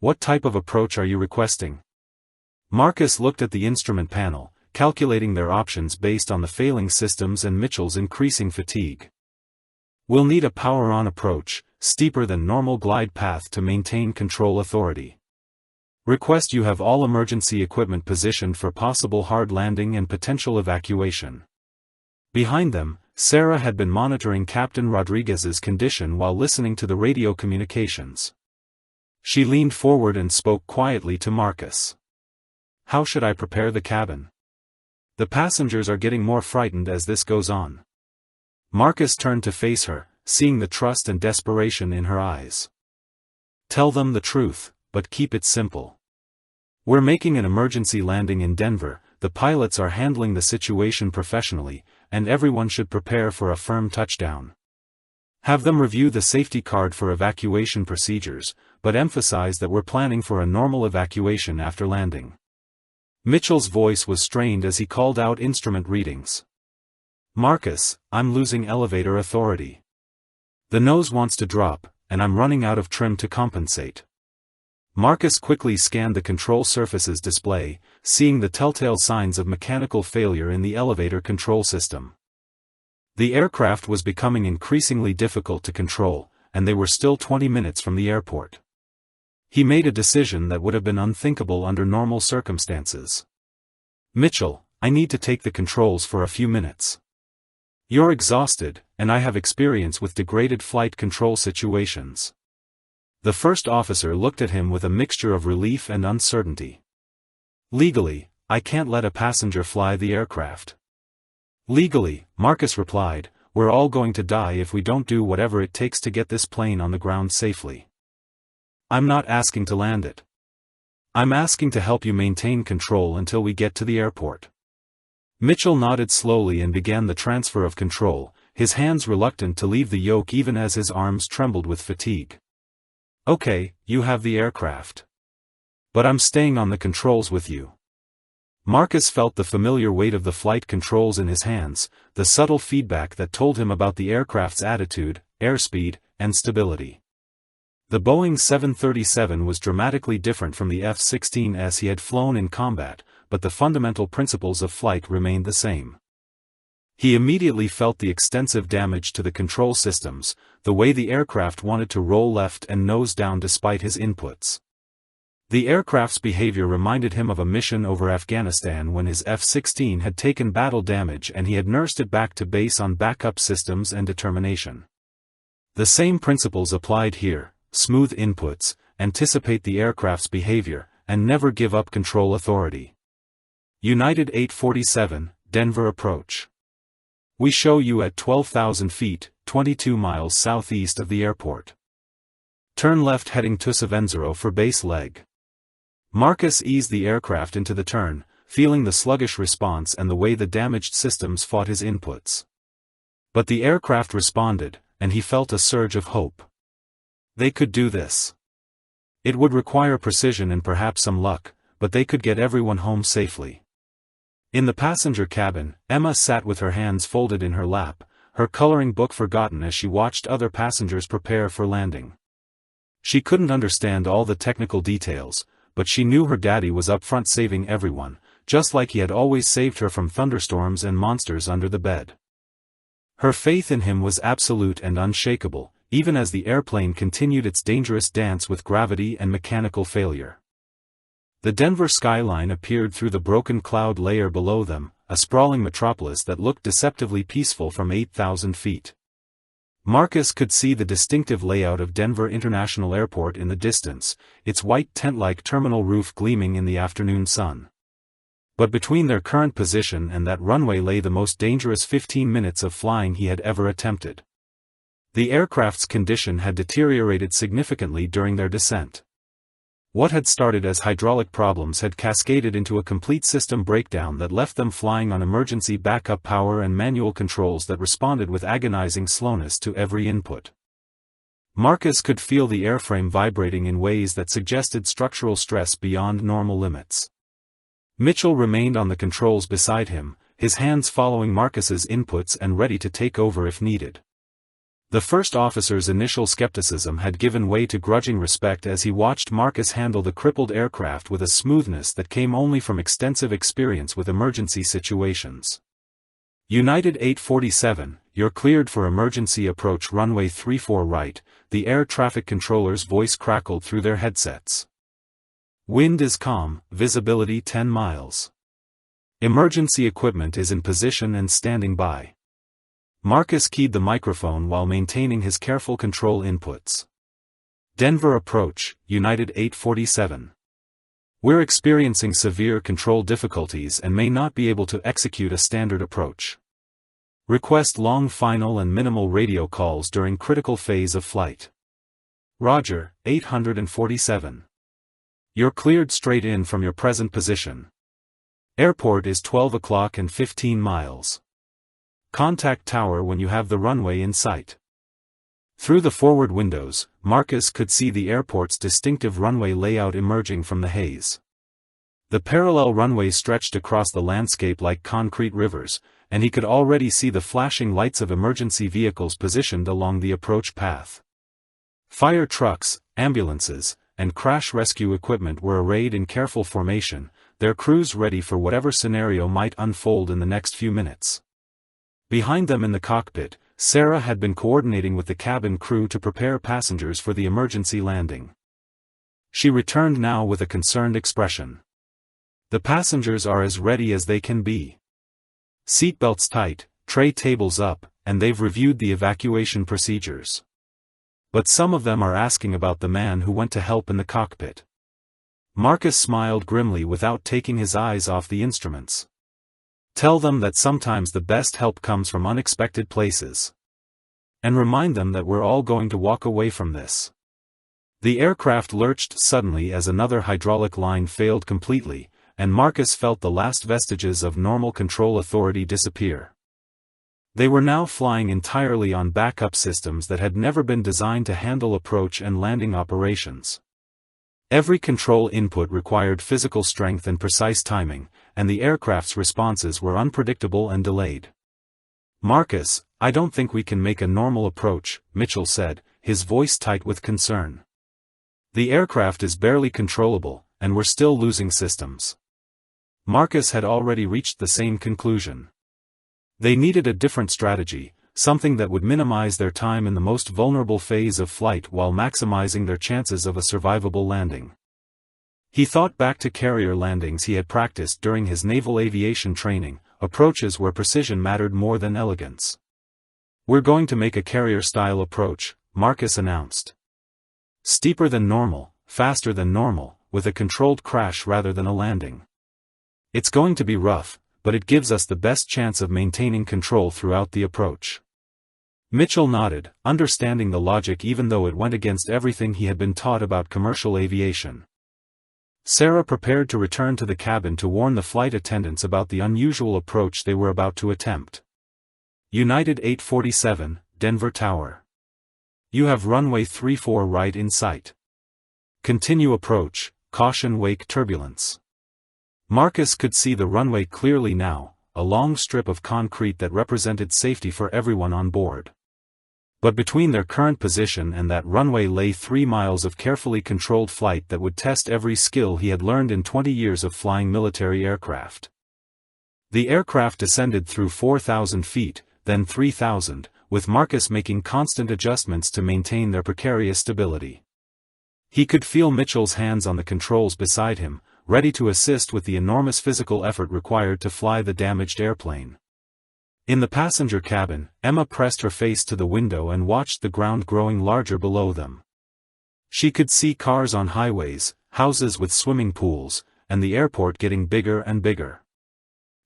A: What type of approach are you requesting? Marcus looked at the instrument panel, calculating their options based on the failing systems and Mitchell's increasing fatigue. We'll need a power-on approach, steeper than normal glide path to maintain control authority. Request you have all emergency equipment positioned for possible hard landing and potential evacuation. Behind them, Sarah had been monitoring Captain Rodriguez's condition while listening to the radio communications. She leaned forward and spoke quietly to Marcus. How should I prepare the cabin? The passengers are getting more frightened as this goes on. Marcus turned to face her, seeing the trust and desperation in her eyes. Tell them the truth, but keep it simple. We're making an emergency landing in Denver, the pilots are handling the situation professionally, and everyone should prepare for a firm touchdown. Have them review the safety card for evacuation procedures, but emphasize that we're planning for a normal evacuation after landing. Mitchell's voice was strained as he called out instrument readings. Marcus, I'm losing elevator authority. The nose wants to drop, and I'm running out of trim to compensate. Marcus quickly scanned the control surface's display, seeing the telltale signs of mechanical failure in the elevator control system. The aircraft was becoming increasingly difficult to control, and they were still 20 minutes from the airport. He made a decision that would have been unthinkable under normal circumstances. Mitchell, I need to take the controls for a few minutes. You're exhausted, and I have experience with degraded flight control situations. The first officer looked at him with a mixture of relief and uncertainty. Legally, I can't let a passenger fly the aircraft. Legally, Marcus replied, we're all going to die if we don't do whatever it takes to get this plane on the ground safely. I'm not asking to land it. I'm asking to help you maintain control until we get to the airport. Mitchell nodded slowly and began the transfer of control, his hands reluctant to leave the yoke even as his arms trembled with fatigue. Okay, you have the aircraft. But I'm staying on the controls with you. Marcus felt the familiar weight of the flight controls in his hands, the subtle feedback that told him about the aircraft's attitude, airspeed, and stability. The Boeing 737 was dramatically different from the F-16s he had flown in combat, but the fundamental principles of flight remained the same. He immediately felt the extensive damage to the control systems, the way the aircraft wanted to roll left and nose down despite his inputs. The aircraft's behavior reminded him of a mission over Afghanistan when his F-16 had taken battle damage and he had nursed it back to base on backup systems and determination. The same principles applied here: smooth inputs, anticipate the aircraft's behavior, and never give up control authority. United 847, Denver approach. We show you at 12,000 feet, 22 miles southeast of the airport. Turn left heading to Savenzaro for base leg. Marcus eased the aircraft into the turn, feeling the sluggish response and the way the damaged systems fought his inputs. But the aircraft responded, and he felt a surge of hope. They could do this. It would require precision and perhaps some luck, but they could get everyone home safely. In the passenger cabin, Emma sat with her hands folded in her lap, her coloring book forgotten as she watched other passengers prepare for landing. She couldn't understand all the technical details, but she knew her daddy was up front saving everyone, just like he had always saved her from thunderstorms and monsters under the bed. Her faith in him was absolute and unshakable, even as the airplane continued its dangerous dance with gravity and mechanical failure. The Denver skyline appeared through the broken cloud layer below them, a sprawling metropolis that looked deceptively peaceful from 8,000 feet. Marcus could see the distinctive layout of Denver International Airport in the distance, its white tent-like terminal roof gleaming in the afternoon sun. But between their current position and that runway lay the most dangerous 15 minutes of flying he had ever attempted. The aircraft's condition had deteriorated significantly during their descent. What had started as hydraulic problems had cascaded into a complete system breakdown that left them flying on emergency backup power and manual controls that responded with agonizing slowness to every input. Marcus could feel the airframe vibrating in ways that suggested structural stress beyond normal limits. Mitchell remained on the controls beside him, his hands following Marcus's inputs and ready to take over if needed. The first officer's initial skepticism had given way to grudging respect as he watched Marcus handle the crippled aircraft with a smoothness that came only from extensive experience with emergency situations. United 847, you're cleared for emergency approach runway 34 right, the air traffic controller's voice crackled through their headsets. Wind is calm, visibility 10 miles. Emergency equipment is in position and standing by. Marcus keyed the microphone while maintaining his careful control inputs. Denver approach, United 847. We're experiencing severe control difficulties and may not be able to execute a standard approach. Request long final and minimal radio calls during critical phase of flight. Roger, 847. You're cleared straight in from your present position. Airport is 12 o'clock and 15 miles. Contact tower when you have the runway in sight. Through the forward windows, Marcus could see the airport's distinctive runway layout emerging from the haze. The parallel runway stretched across the landscape like concrete rivers, and he could already see the flashing lights of emergency vehicles positioned along the approach path. Fire trucks, ambulances, and crash rescue equipment were arrayed in careful formation, their crews ready for whatever scenario might unfold in the next few minutes. Behind them in the cockpit, Sarah had been coordinating with the cabin crew to prepare passengers for the emergency landing. She returned now with a concerned expression. The passengers are as ready as they can be. Seatbelts tight, tray tables up, and they've reviewed the evacuation procedures. But some of them are asking about the man who went to help in the cockpit. Marcus smiled grimly without taking his eyes off the instruments. Tell them that sometimes the best help comes from unexpected places. And remind them that we're all going to walk away from this. The aircraft lurched suddenly as another hydraulic line failed completely, and Marcus felt the last vestiges of normal control authority disappear. They were now flying entirely on backup systems that had never been designed to handle approach and landing operations. Every control input required physical strength and precise timing, and the aircraft's responses were unpredictable and delayed. Marcus, I don't think we can make a normal approach, Mitchell said, his voice tight with concern. The aircraft is barely controllable, and we're still losing systems. Marcus had already reached the same conclusion. They needed a different strategy, something that would minimize their time in the most vulnerable phase of flight while maximizing their chances of a survivable landing. He thought back to carrier landings he had practiced during his naval aviation training, approaches where precision mattered more than elegance. We're going to make a carrier-style approach, Marcus announced. Steeper than normal, faster than normal, with a controlled crash rather than a landing. It's going to be rough, but it gives us the best chance of maintaining control throughout the approach. Mitchell nodded, understanding the logic even though it went against everything he had been taught about commercial aviation. Sarah prepared to return to the cabin to warn the flight attendants about the unusual approach they were about to attempt. United 847, Denver Tower. You have runway 34 right in sight. Continue approach, caution wake turbulence. Marcus could see the runway clearly now, a long strip of concrete that represented safety for everyone on board. But between their current position and that runway lay 3 miles of carefully controlled flight that would test every skill he had learned in 20 years of flying military aircraft. The aircraft descended through 4,000 feet, then 3,000, with Marcus making constant adjustments to maintain their precarious stability. He could feel Mitchell's hands on the controls beside him, ready to assist with the enormous physical effort required to fly the damaged airplane. In the passenger cabin, Emma pressed her face to the window and watched the ground growing larger below them. She could see cars on highways, houses with swimming pools, and the airport getting bigger and bigger.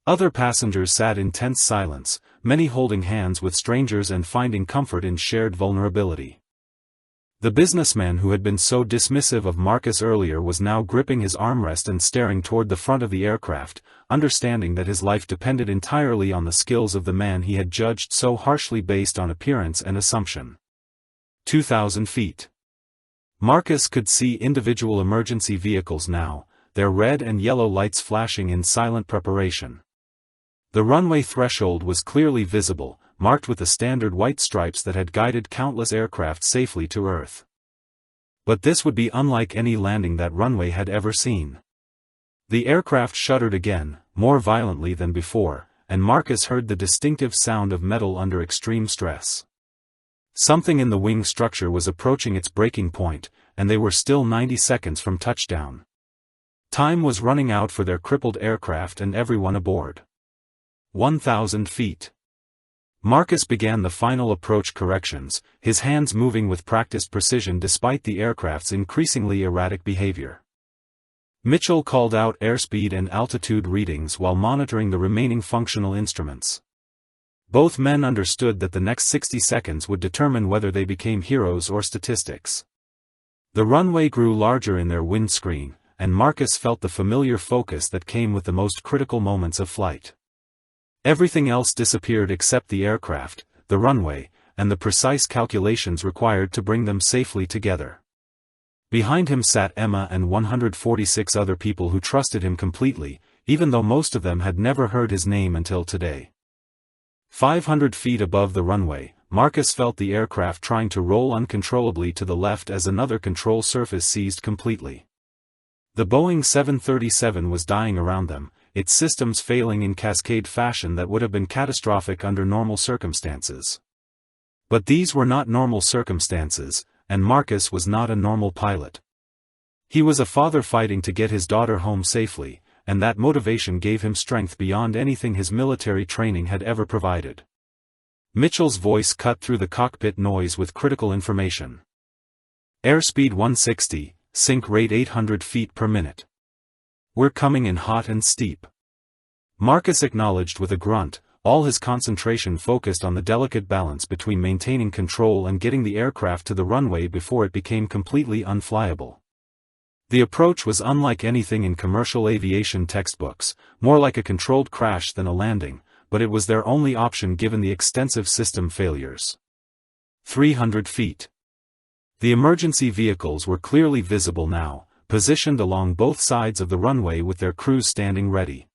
A: Other passengers sat in tense silence, many holding hands with strangers and finding comfort in shared vulnerability. The businessman who had been so dismissive of Marcus earlier was now gripping his armrest and staring toward the front of the aircraft, understanding that his life depended entirely on the skills of the man he had judged so harshly based on appearance and assumption. 2,000 feet. Marcus could see individual emergency vehicles now, their red and yellow lights flashing in silent preparation. The runway threshold was clearly visible, marked with the standard white stripes that had guided countless aircraft safely to Earth. But this would be unlike any landing that runway had ever seen. The aircraft shuddered again, more violently than before, and Marcus heard the distinctive sound of metal under extreme stress. Something in the wing structure was approaching its breaking point, and they were still 90 seconds from touchdown. Time was running out for their crippled aircraft and everyone aboard. 1,000 feet. Marcus began the final approach corrections, his hands moving with practiced precision despite the aircraft's increasingly erratic behavior. Mitchell called out airspeed and altitude readings while monitoring the remaining functional instruments. Both men understood that the next 60 seconds would determine whether they became heroes or statistics. The runway grew larger in their windscreen, and Marcus felt the familiar focus that came with the most critical moments of flight. Everything else disappeared except the aircraft, the runway, and the precise calculations required to bring them safely together. Behind him sat Emma and 146 other people who trusted him completely, even though most of them had never heard his name until today. 500 feet above the runway, Marcus felt the aircraft trying to roll uncontrollably to the left as another control surface seized completely. The Boeing 737 was dying around them, its systems failing in cascade fashion that would have been catastrophic under normal circumstances. But these were not normal circumstances, and Marcus was not a normal pilot. He was a father fighting to get his daughter home safely, and that motivation gave him strength beyond anything his military training had ever provided. Mitchell's voice cut through the cockpit noise with critical information. Airspeed 160, sink rate 800 feet per minute. We're coming in hot and steep. Marcus acknowledged with a grunt, all his concentration focused on the delicate balance between maintaining control and getting the aircraft to the runway before it became completely unflyable. The approach was unlike anything in commercial aviation textbooks, more like a controlled crash than a landing, but it was their only option given the extensive system failures. 300 feet. The emergency vehicles were clearly visible now, positioned along both sides of the runway with their crews standing ready.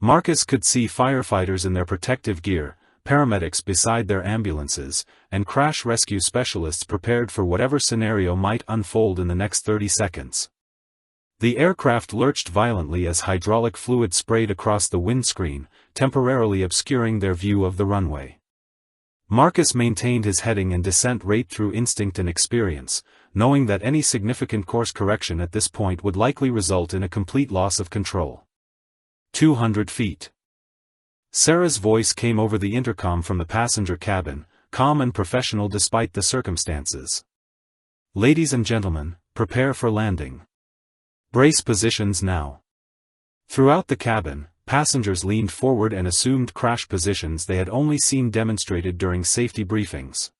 A: Marcus could see firefighters in their protective gear, paramedics beside their ambulances, and crash rescue specialists prepared for whatever scenario might unfold in the next 30 seconds. The aircraft lurched violently as hydraulic fluid sprayed across the windscreen, temporarily obscuring their view of the runway. Marcus maintained his heading and descent rate through instinct and experience, knowing that any significant course correction at this point would likely result in a complete loss of control. 200 feet. Sarah's voice came over the intercom from the passenger cabin, calm and professional despite the circumstances. Ladies and gentlemen, prepare for landing. Brace positions now. Throughout the cabin, passengers leaned forward and assumed crash positions they had only seen demonstrated during safety briefings.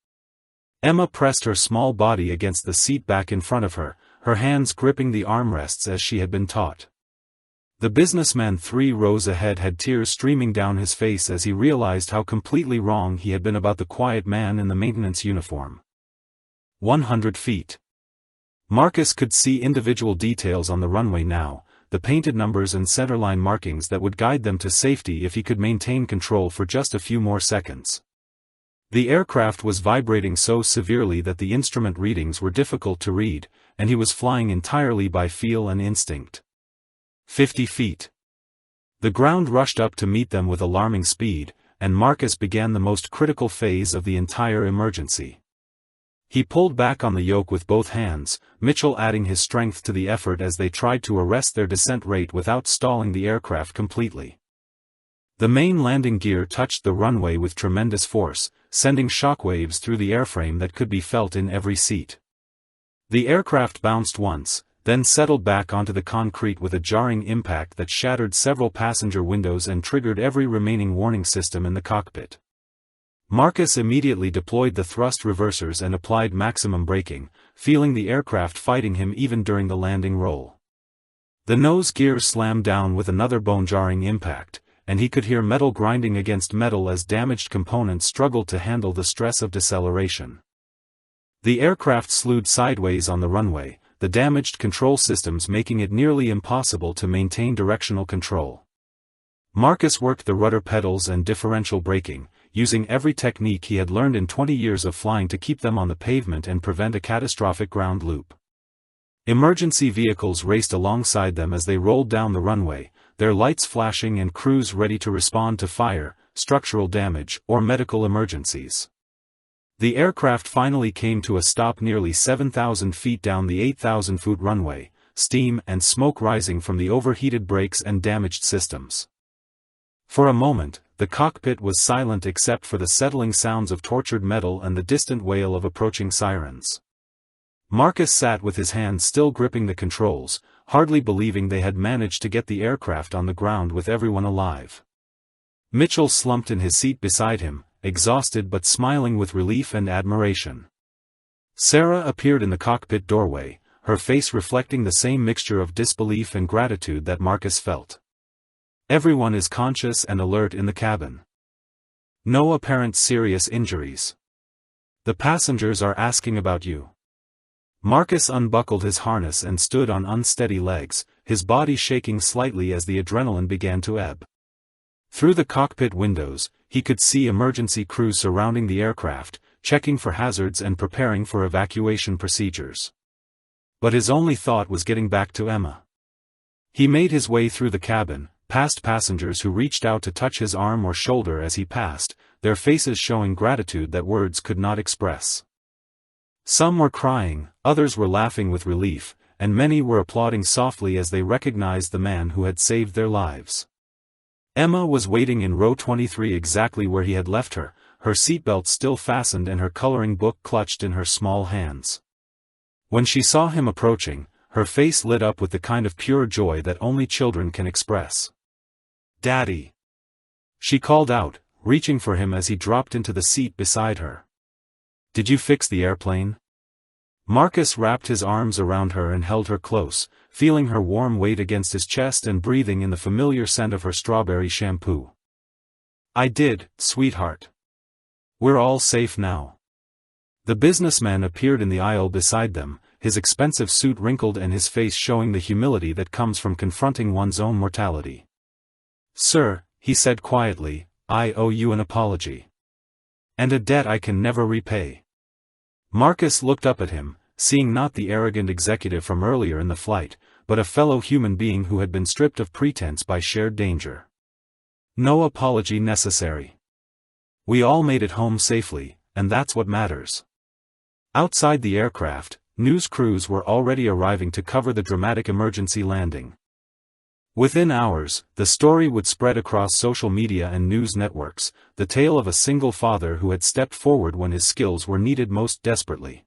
A: Emma pressed her small body against the seat back in front of her, her hands gripping the armrests as she had been taught. The businessman 3 rows ahead had tears streaming down his face as he realized how completely wrong he had been about the quiet man in the maintenance uniform. 100 feet. Marcus could see individual details on the runway now, the painted numbers and centerline markings that would guide them to safety if he could maintain control for just a few more seconds. The aircraft was vibrating so severely that the instrument readings were difficult to read, and he was flying entirely by feel and instinct. 50 feet. The ground rushed up to meet them with alarming speed, and Marcus began the most critical phase of the entire emergency. He pulled back on the yoke with both hands, Mitchell adding his strength to the effort as they tried to arrest their descent rate without stalling the aircraft completely. The main landing gear touched the runway with tremendous force, sending shockwaves through the airframe that could be felt in every seat. The aircraft bounced once, then settled back onto the concrete with a jarring impact that shattered several passenger windows and triggered every remaining warning system in the cockpit. Marcus immediately deployed the thrust reversers and applied maximum braking, feeling the aircraft fighting him even during the landing roll. The nose gear slammed down with another bone-jarring impact, and he could hear metal grinding against metal as damaged components struggled to handle the stress of deceleration. The aircraft slewed sideways on the runway, the damaged control systems making it nearly impossible to maintain directional control. Marcus worked the rudder pedals and differential braking, using every technique he had learned in 20 years of flying to keep them on the pavement and prevent a catastrophic ground loop. Emergency vehicles raced alongside them as they rolled down the runway, their lights flashing and crews ready to respond to fire, structural damage, or medical emergencies. The aircraft finally came to a stop nearly 7,000 feet down the 8,000-foot runway, steam and smoke rising from the overheated brakes and damaged systems. For a moment, the cockpit was silent except for the settling sounds of tortured metal and the distant wail of approaching sirens. Marcus sat with his hands still gripping the controls, hardly believing they had managed to get the aircraft on the ground with everyone alive. Mitchell slumped in his seat beside him, exhausted but smiling with relief and admiration. Sarah appeared in the cockpit doorway, her face reflecting the same mixture of disbelief and gratitude that Marcus felt. Everyone is conscious and alert in the cabin. No apparent serious injuries. The passengers are asking about you. Marcus unbuckled his harness and stood on unsteady legs, his body shaking slightly as the adrenaline began to ebb. Through the cockpit windows, he could see emergency crews surrounding the aircraft, checking for hazards and preparing for evacuation procedures. But his only thought was getting back to Emma. He made his way through the cabin, past passengers who reached out to touch his arm or shoulder as he passed, their faces showing gratitude that words could not express. Some were crying, others were laughing with relief, and many were applauding softly as they recognized the man who had saved their lives. Emma was waiting in row 23 exactly where he had left her, her seatbelt still fastened and her coloring book clutched in her small hands. When she saw him approaching, her face lit up with the kind of pure joy that only children can express. "Daddy!" she called out, reaching for him as he dropped into the seat beside her. "Did you fix the airplane?" Marcus wrapped his arms around her and held her close, feeling her warm weight against his chest and breathing in the familiar scent of her strawberry shampoo. "I did, sweetheart. We're all safe now." The businessman appeared in the aisle beside them, his expensive suit wrinkled and his face showing the humility that comes from confronting one's own mortality. "Sir," he said quietly, "I owe you an apology. And a debt I can never repay." Marcus looked up at him, seeing not the arrogant executive from earlier in the flight, but a fellow human being who had been stripped of pretense by shared danger. "No apology necessary. We all made it home safely, and that's what matters." Outside the aircraft, news crews were already arriving to cover the dramatic emergency landing. Within hours, the story would spread across social media and news networks, the tale of a single father who had stepped forward when his skills were needed most desperately.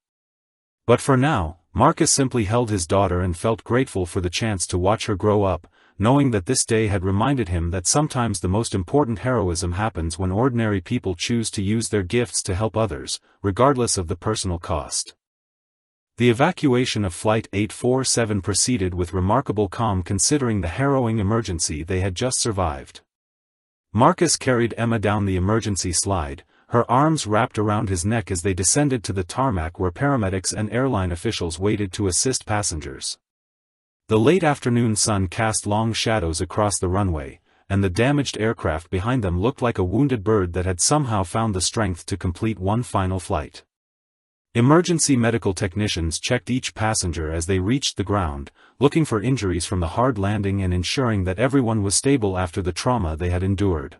A: But for now, Marcus simply held his daughter and felt grateful for the chance to watch her grow up, knowing that this day had reminded him that sometimes the most important heroism happens when ordinary people choose to use their gifts to help others, regardless of the personal cost. The evacuation of Flight 847 proceeded with remarkable calm considering the harrowing emergency they had just survived. Marcus carried Emma down the emergency slide, her arms wrapped around his neck as they descended to the tarmac where paramedics and airline officials waited to assist passengers. The late afternoon sun cast long shadows across the runway, and the damaged aircraft behind them looked like a wounded bird that had somehow found the strength to complete one final flight. Emergency medical technicians checked each passenger as they reached the ground, looking for injuries from the hard landing and ensuring that everyone was stable after the trauma they had endured.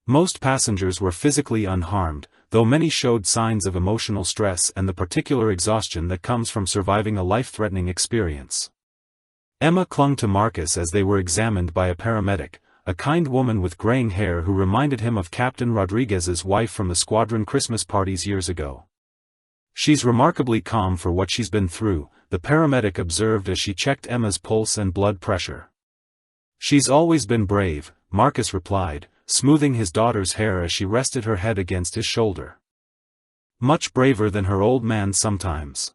A: Most passengers were physically unharmed, though many showed signs of emotional stress and the particular exhaustion that comes from surviving a life-threatening experience. Emma clung to Marcus as they were examined by a paramedic, a kind woman with graying hair who reminded him of Captain Rodriguez's wife from the squadron Christmas parties years ago. "She's remarkably calm for what she's been through," the paramedic observed as she checked Emma's pulse and blood pressure. "She's always been brave," Marcus replied, smoothing his daughter's hair as she rested her head against his shoulder. "Much braver than her old man sometimes."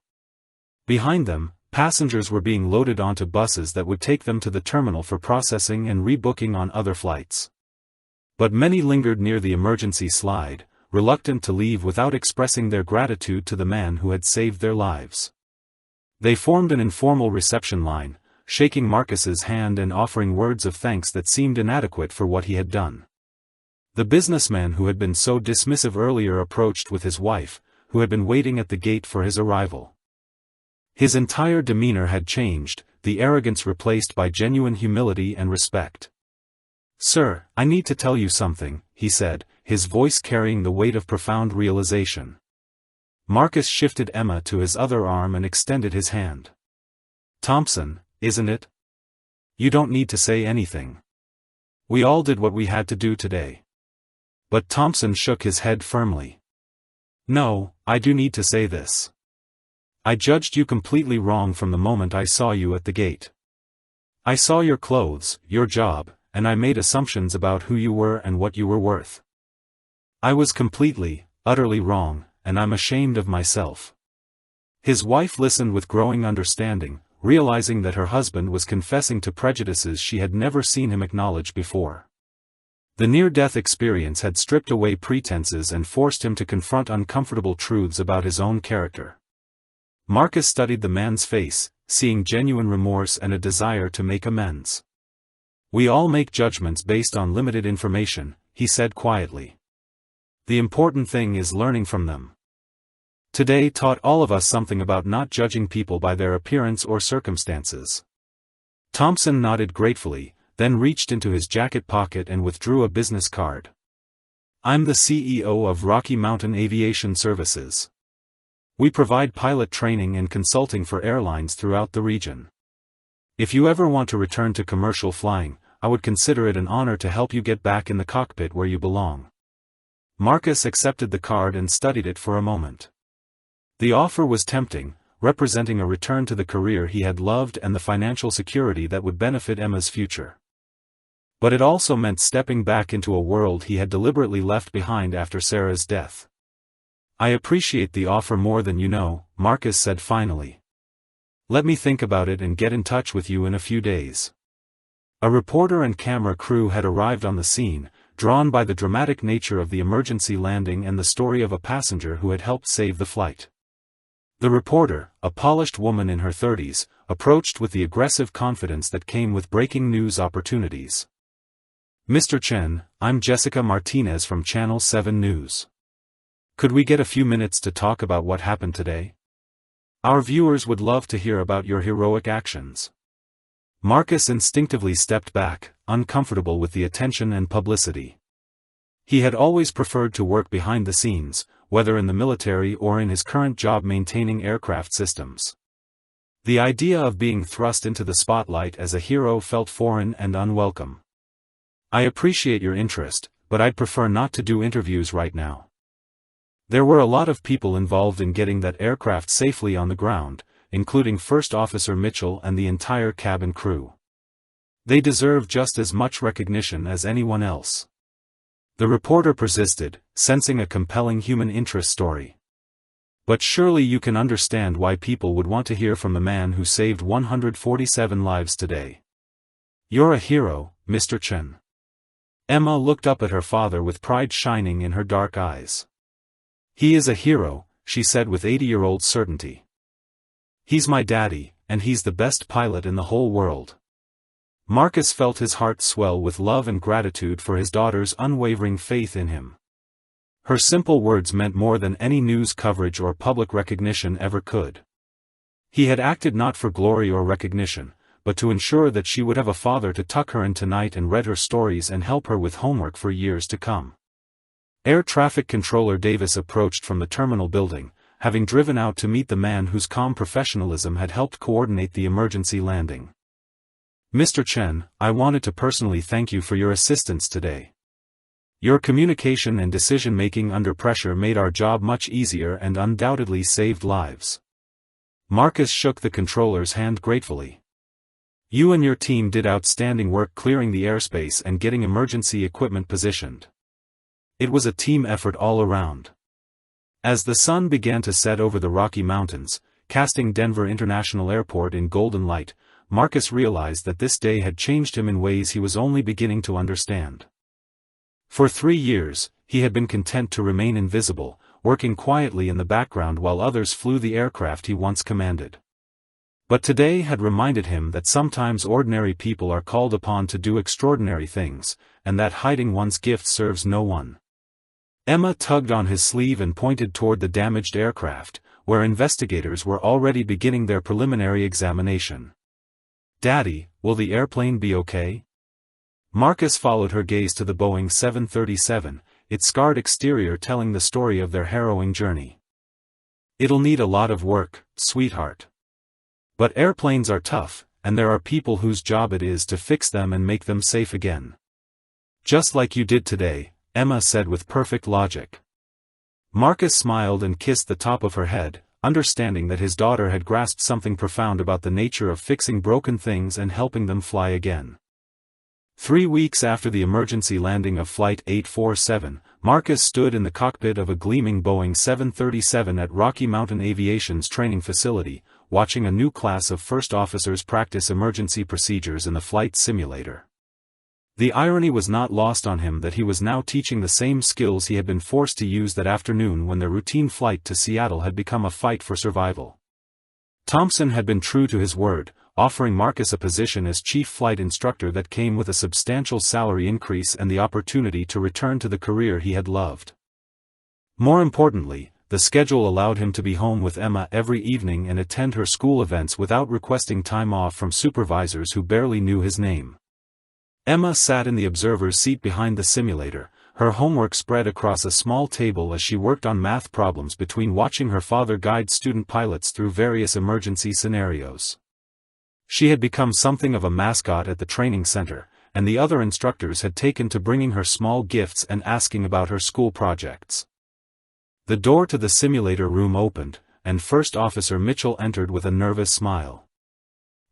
A: Behind them, passengers were being loaded onto buses that would take them to the terminal for processing and rebooking on other flights. But many lingered near the emergency slide, reluctant to leave without expressing their gratitude to the man who had saved their lives. They formed an informal reception line, shaking Marcus's hand and offering words of thanks that seemed inadequate for what he had done. The businessman who had been so dismissive earlier approached with his wife, who had been waiting at the gate for his arrival. His entire demeanor had changed, the arrogance replaced by genuine humility and respect. "Sir, I need to tell you something," he said, his voice carrying the weight of profound realization. Marcus shifted Emma to his other arm and extended his hand. "Thompson, isn't it? You don't need to say anything. We all did what we had to do today." But Thompson shook his head firmly. "No, I do need to say this. I judged you completely wrong from the moment I saw you at the gate. I saw your clothes, your job, and I made assumptions about who you were and what you were worth. I was completely, utterly wrong, and I'm ashamed of myself." His wife listened with growing understanding, realizing that her husband was confessing to prejudices she had never seen him acknowledge before. The near-death experience had stripped away pretenses and forced him to confront uncomfortable truths about his own character. Marcus studied the man's face, seeing genuine remorse and a desire to make amends. "We all make judgments based on limited information," he said quietly. "The important thing is learning from them. Today taught all of us something about not judging people by their appearance or circumstances." Thompson nodded gratefully, then reached into his jacket pocket and withdrew a business card. "I'm the CEO of Rocky Mountain Aviation Services. We provide pilot training and consulting for airlines throughout the region. If you ever want to return to commercial flying, I would consider it an honor to help you get back in the cockpit where you belong." Marcus accepted the card and studied it for a moment. The offer was tempting, representing a return to the career he had loved and the financial security that would benefit Emma's future. But it also meant stepping back into a world he had deliberately left behind after Sarah's death. "I appreciate the offer more than you know," Marcus said finally. "Let me think about it and get in touch with you in a few days." A reporter and camera crew had arrived on the scene, drawn by the dramatic nature of the emergency landing and the story of a passenger who had helped save the flight. The reporter, a polished woman in her 30s, approached with the aggressive confidence that came with breaking news opportunities. "Mr. Chen, I'm Jessica Martinez from Channel 7 News. Could we get a few minutes to talk about what happened today? Our viewers would love to hear about your heroic actions." Marcus instinctively stepped back, uncomfortable with the attention and publicity. He had always preferred to work behind the scenes, whether in the military or in his current job maintaining aircraft systems. The idea of being thrust into the spotlight as a hero felt foreign and unwelcome. "I appreciate your interest, but I'd prefer not to do interviews right now. There were a lot of people involved in getting that aircraft safely on the ground, including First Officer Mitchell and the entire cabin crew. They deserve just as much recognition as anyone else." The reporter persisted, sensing a compelling human interest story. "But surely you can understand why people would want to hear from the man who saved 147 lives today. You're a hero, Mr. Chen." Emma looked up at her father with pride shining in her dark eyes. "He is a hero," she said with 80-year-old certainty. "He's my daddy, and he's the best pilot in the whole world." Marcus felt his heart swell with love and gratitude for his daughter's unwavering faith in him. Her simple words meant more than any news coverage or public recognition ever could. He had acted not for glory or recognition, but to ensure that she would have a father to tuck her in tonight and read her stories and help her with homework for years to come. Air Traffic Controller Davis approached from the terminal building, having driven out to meet the man whose calm professionalism had helped coordinate the emergency landing. "Mr. Chen, I wanted to personally thank you for your assistance today. Your communication and decision-making under pressure made our job much easier and undoubtedly saved lives." Marcus shook the controller's hand gratefully. "You and your team did outstanding work clearing the airspace and getting emergency equipment positioned. It was a team effort all around." As the sun began to set over the Rocky Mountains, casting Denver International Airport in golden light, Marcus realized that this day had changed him in ways he was only beginning to understand. For 3 years, he had been content to remain invisible, working quietly in the background while others flew the aircraft he once commanded. But today had reminded him that sometimes ordinary people are called upon to do extraordinary things, and that hiding one's gift serves no one. Emma tugged on his sleeve and pointed toward the damaged aircraft, where investigators were already beginning their preliminary examination. "Daddy, will the airplane be okay?" Marcus followed her gaze to the Boeing 737, its scarred exterior telling the story of their harrowing journey. "It'll need a lot of work, sweetheart. But airplanes are tough, and there are people whose job it is to fix them and make them safe again. Just like you did today," Emma said with perfect logic. Marcus smiled and kissed the top of her head, understanding that his daughter had grasped something profound about the nature of fixing broken things and helping them fly again. 3 weeks after the emergency landing of Flight 847, Marcus stood in the cockpit of a gleaming Boeing 737 at Rocky Mountain Aviation's training facility, watching a new class of first officers practice emergency procedures in the flight simulator. The irony was not lost on him that he was now teaching the same skills he had been forced to use that afternoon when their routine flight to Seattle had become a fight for survival. Thompson had been true to his word, offering Marcus a position as chief flight instructor that came with a substantial salary increase and the opportunity to return to the career he had loved. More importantly, the schedule allowed him to be home with Emma every evening and attend her school events without requesting time off from supervisors who barely knew his name. Emma sat in the observer's seat behind the simulator, her homework spread across a small table as she worked on math problems between watching her father guide student pilots through various emergency scenarios. She had become something of a mascot at the training center, and the other instructors had taken to bringing her small gifts and asking about her school projects. The door to the simulator room opened, and First Officer Mitchell entered with a nervous smile.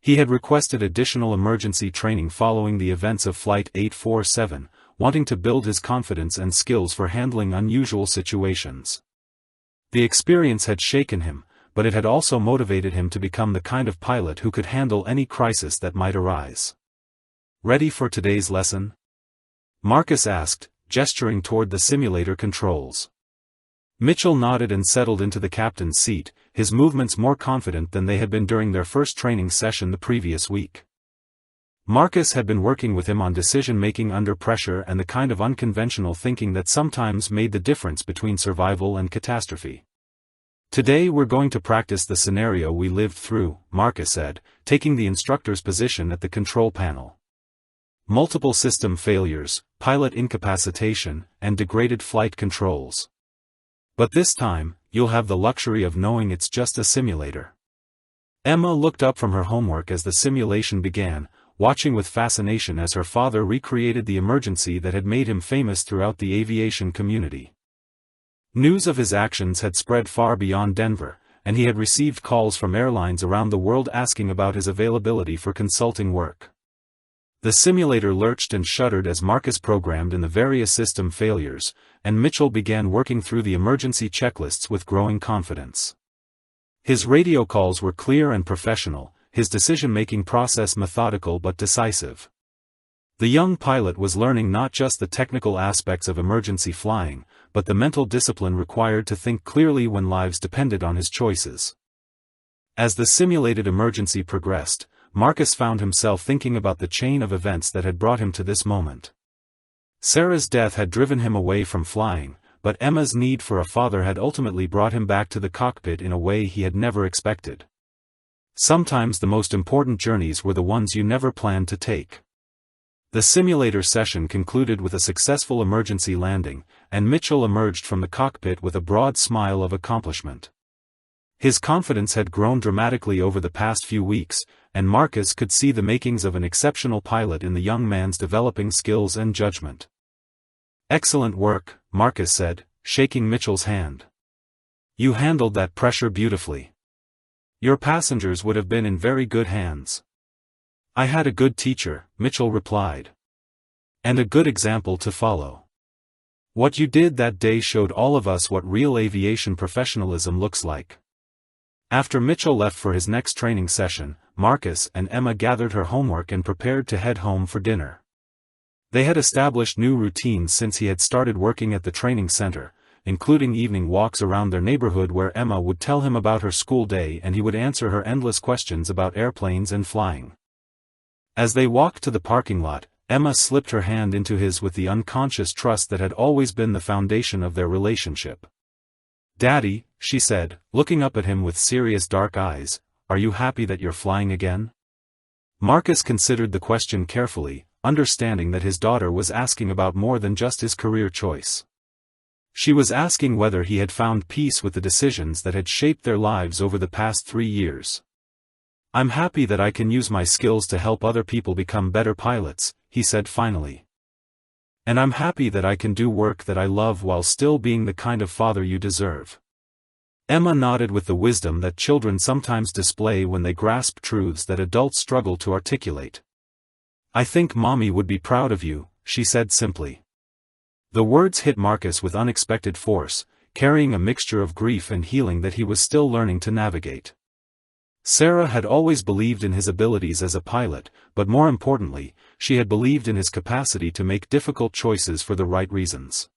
A: He had requested additional emergency training following the events of Flight 847, wanting to build his confidence and skills for handling unusual situations. The experience had shaken him, but it had also motivated him to become the kind of pilot who could handle any crisis that might arise. "Ready for today's lesson?" Marcus asked, gesturing toward the simulator controls. Mitchell nodded and settled into the captain's seat, his movements more confident than they had been during their first training session the previous week. Marcus had been working with him on decision-making under pressure and the kind of unconventional thinking that sometimes made the difference between survival and catastrophe. "Today we're going to practice the scenario we lived through," Marcus said, taking the instructor's position at the control panel. "Multiple system failures, pilot incapacitation, and degraded flight controls. But this time, you'll have the luxury of knowing it's just a simulator." Emma looked up from her homework as the simulation began, watching with fascination as her father recreated the emergency that had made him famous throughout the aviation community. News of his actions had spread far beyond Denver, and he had received calls from airlines around the world asking about his availability for consulting work. The simulator lurched and shuddered as Marcus programmed in the various system failures, and Mitchell began working through the emergency checklists with growing confidence. His radio calls were clear and professional, his decision-making process methodical but decisive. The young pilot was learning not just the technical aspects of emergency flying, but the mental discipline required to think clearly when lives depended on his choices. As the simulated emergency progressed, Marcus found himself thinking about the chain of events that had brought him to this moment. Sarah's death had driven him away from flying, but Emma's need for a father had ultimately brought him back to the cockpit in a way he had never expected. Sometimes the most important journeys were the ones you never planned to take. The simulator session concluded with a successful emergency landing, and Mitchell emerged from the cockpit with a broad smile of accomplishment. His confidence had grown dramatically over the past few weeks, and Marcus could see the makings of an exceptional pilot in the young man's developing skills and judgment. "Excellent work," Marcus said, shaking Mitchell's hand. "You handled that pressure beautifully. Your passengers would have been in very good hands." "I had a good teacher," Mitchell replied. "And a good example to follow. What you did that day showed all of us what real aviation professionalism looks like." After Mitchell left for his next training session, Marcus and Emma gathered her homework and prepared to head home for dinner. They had established new routines since he had started working at the training center, including evening walks around their neighborhood where Emma would tell him about her school day and he would answer her endless questions about airplanes and flying. As they walked to the parking lot, Emma slipped her hand into his with the unconscious trust that had always been the foundation of their relationship. "Daddy," she said, looking up at him with serious dark eyes, "are you happy that you're flying again?" Marcus considered the question carefully, understanding that his daughter was asking about more than just his career choice. She was asking whether he had found peace with the decisions that had shaped their lives over the past 3 years. "I'm happy that I can use my skills to help other people become better pilots," he said finally. "And I'm happy that I can do work that I love while still being the kind of father you deserve." Emma nodded with the wisdom that children sometimes display when they grasp truths that adults struggle to articulate. "I think Mommy would be proud of you," she said simply. The words hit Marcus with unexpected force, carrying a mixture of grief and healing that he was still learning to navigate. Sarah had always believed in his abilities as a pilot, but more importantly, she had believed in his capacity to make difficult choices for the right reasons.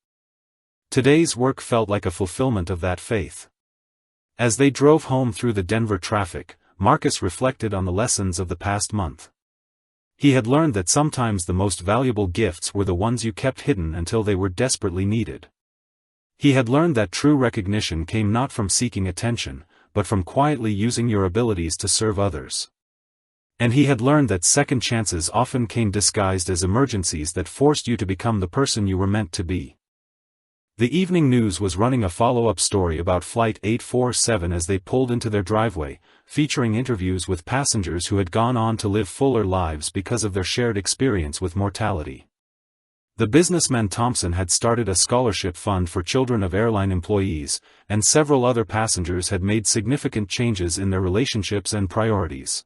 A: Today's work felt like a fulfillment of that faith. As they drove home through the Denver traffic, Marcus reflected on the lessons of the past month. He had learned that sometimes the most valuable gifts were the ones you kept hidden until they were desperately needed. He had learned that true recognition came not from seeking attention, but from quietly using your abilities to serve others. And he had learned that second chances often came disguised as emergencies that forced you to become the person you were meant to be. The evening news was running a follow-up story about Flight 847 as they pulled into their driveway, featuring interviews with passengers who had gone on to live fuller lives because of their shared experience with mortality. The businessman Thompson had started a scholarship fund for children of airline employees, and several other passengers had made significant changes in their relationships and priorities.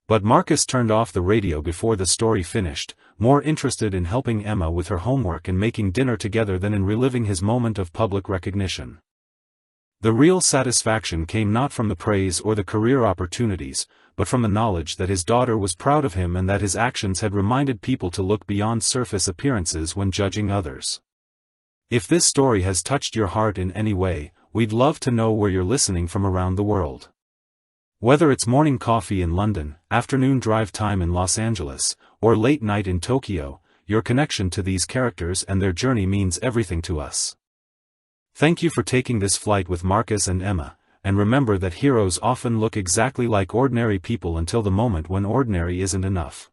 A: But Marcus turned off the radio before the story finished, more interested in helping Emma with her homework and making dinner together than in reliving his moment of public recognition. The real satisfaction came not from the praise or the career opportunities, but from the knowledge that his daughter was proud of him and that his actions had reminded people to look beyond surface appearances when judging others. If this story has touched your heart in any way, we'd love to know where you're listening from around the world. Whether it's morning coffee in London, afternoon drive time in Los Angeles, or late night in Tokyo, your connection to these characters and their journey means everything to us. Thank you for taking this flight with Marcus and Emma, and remember that heroes often look exactly like ordinary people until the moment when ordinary isn't enough.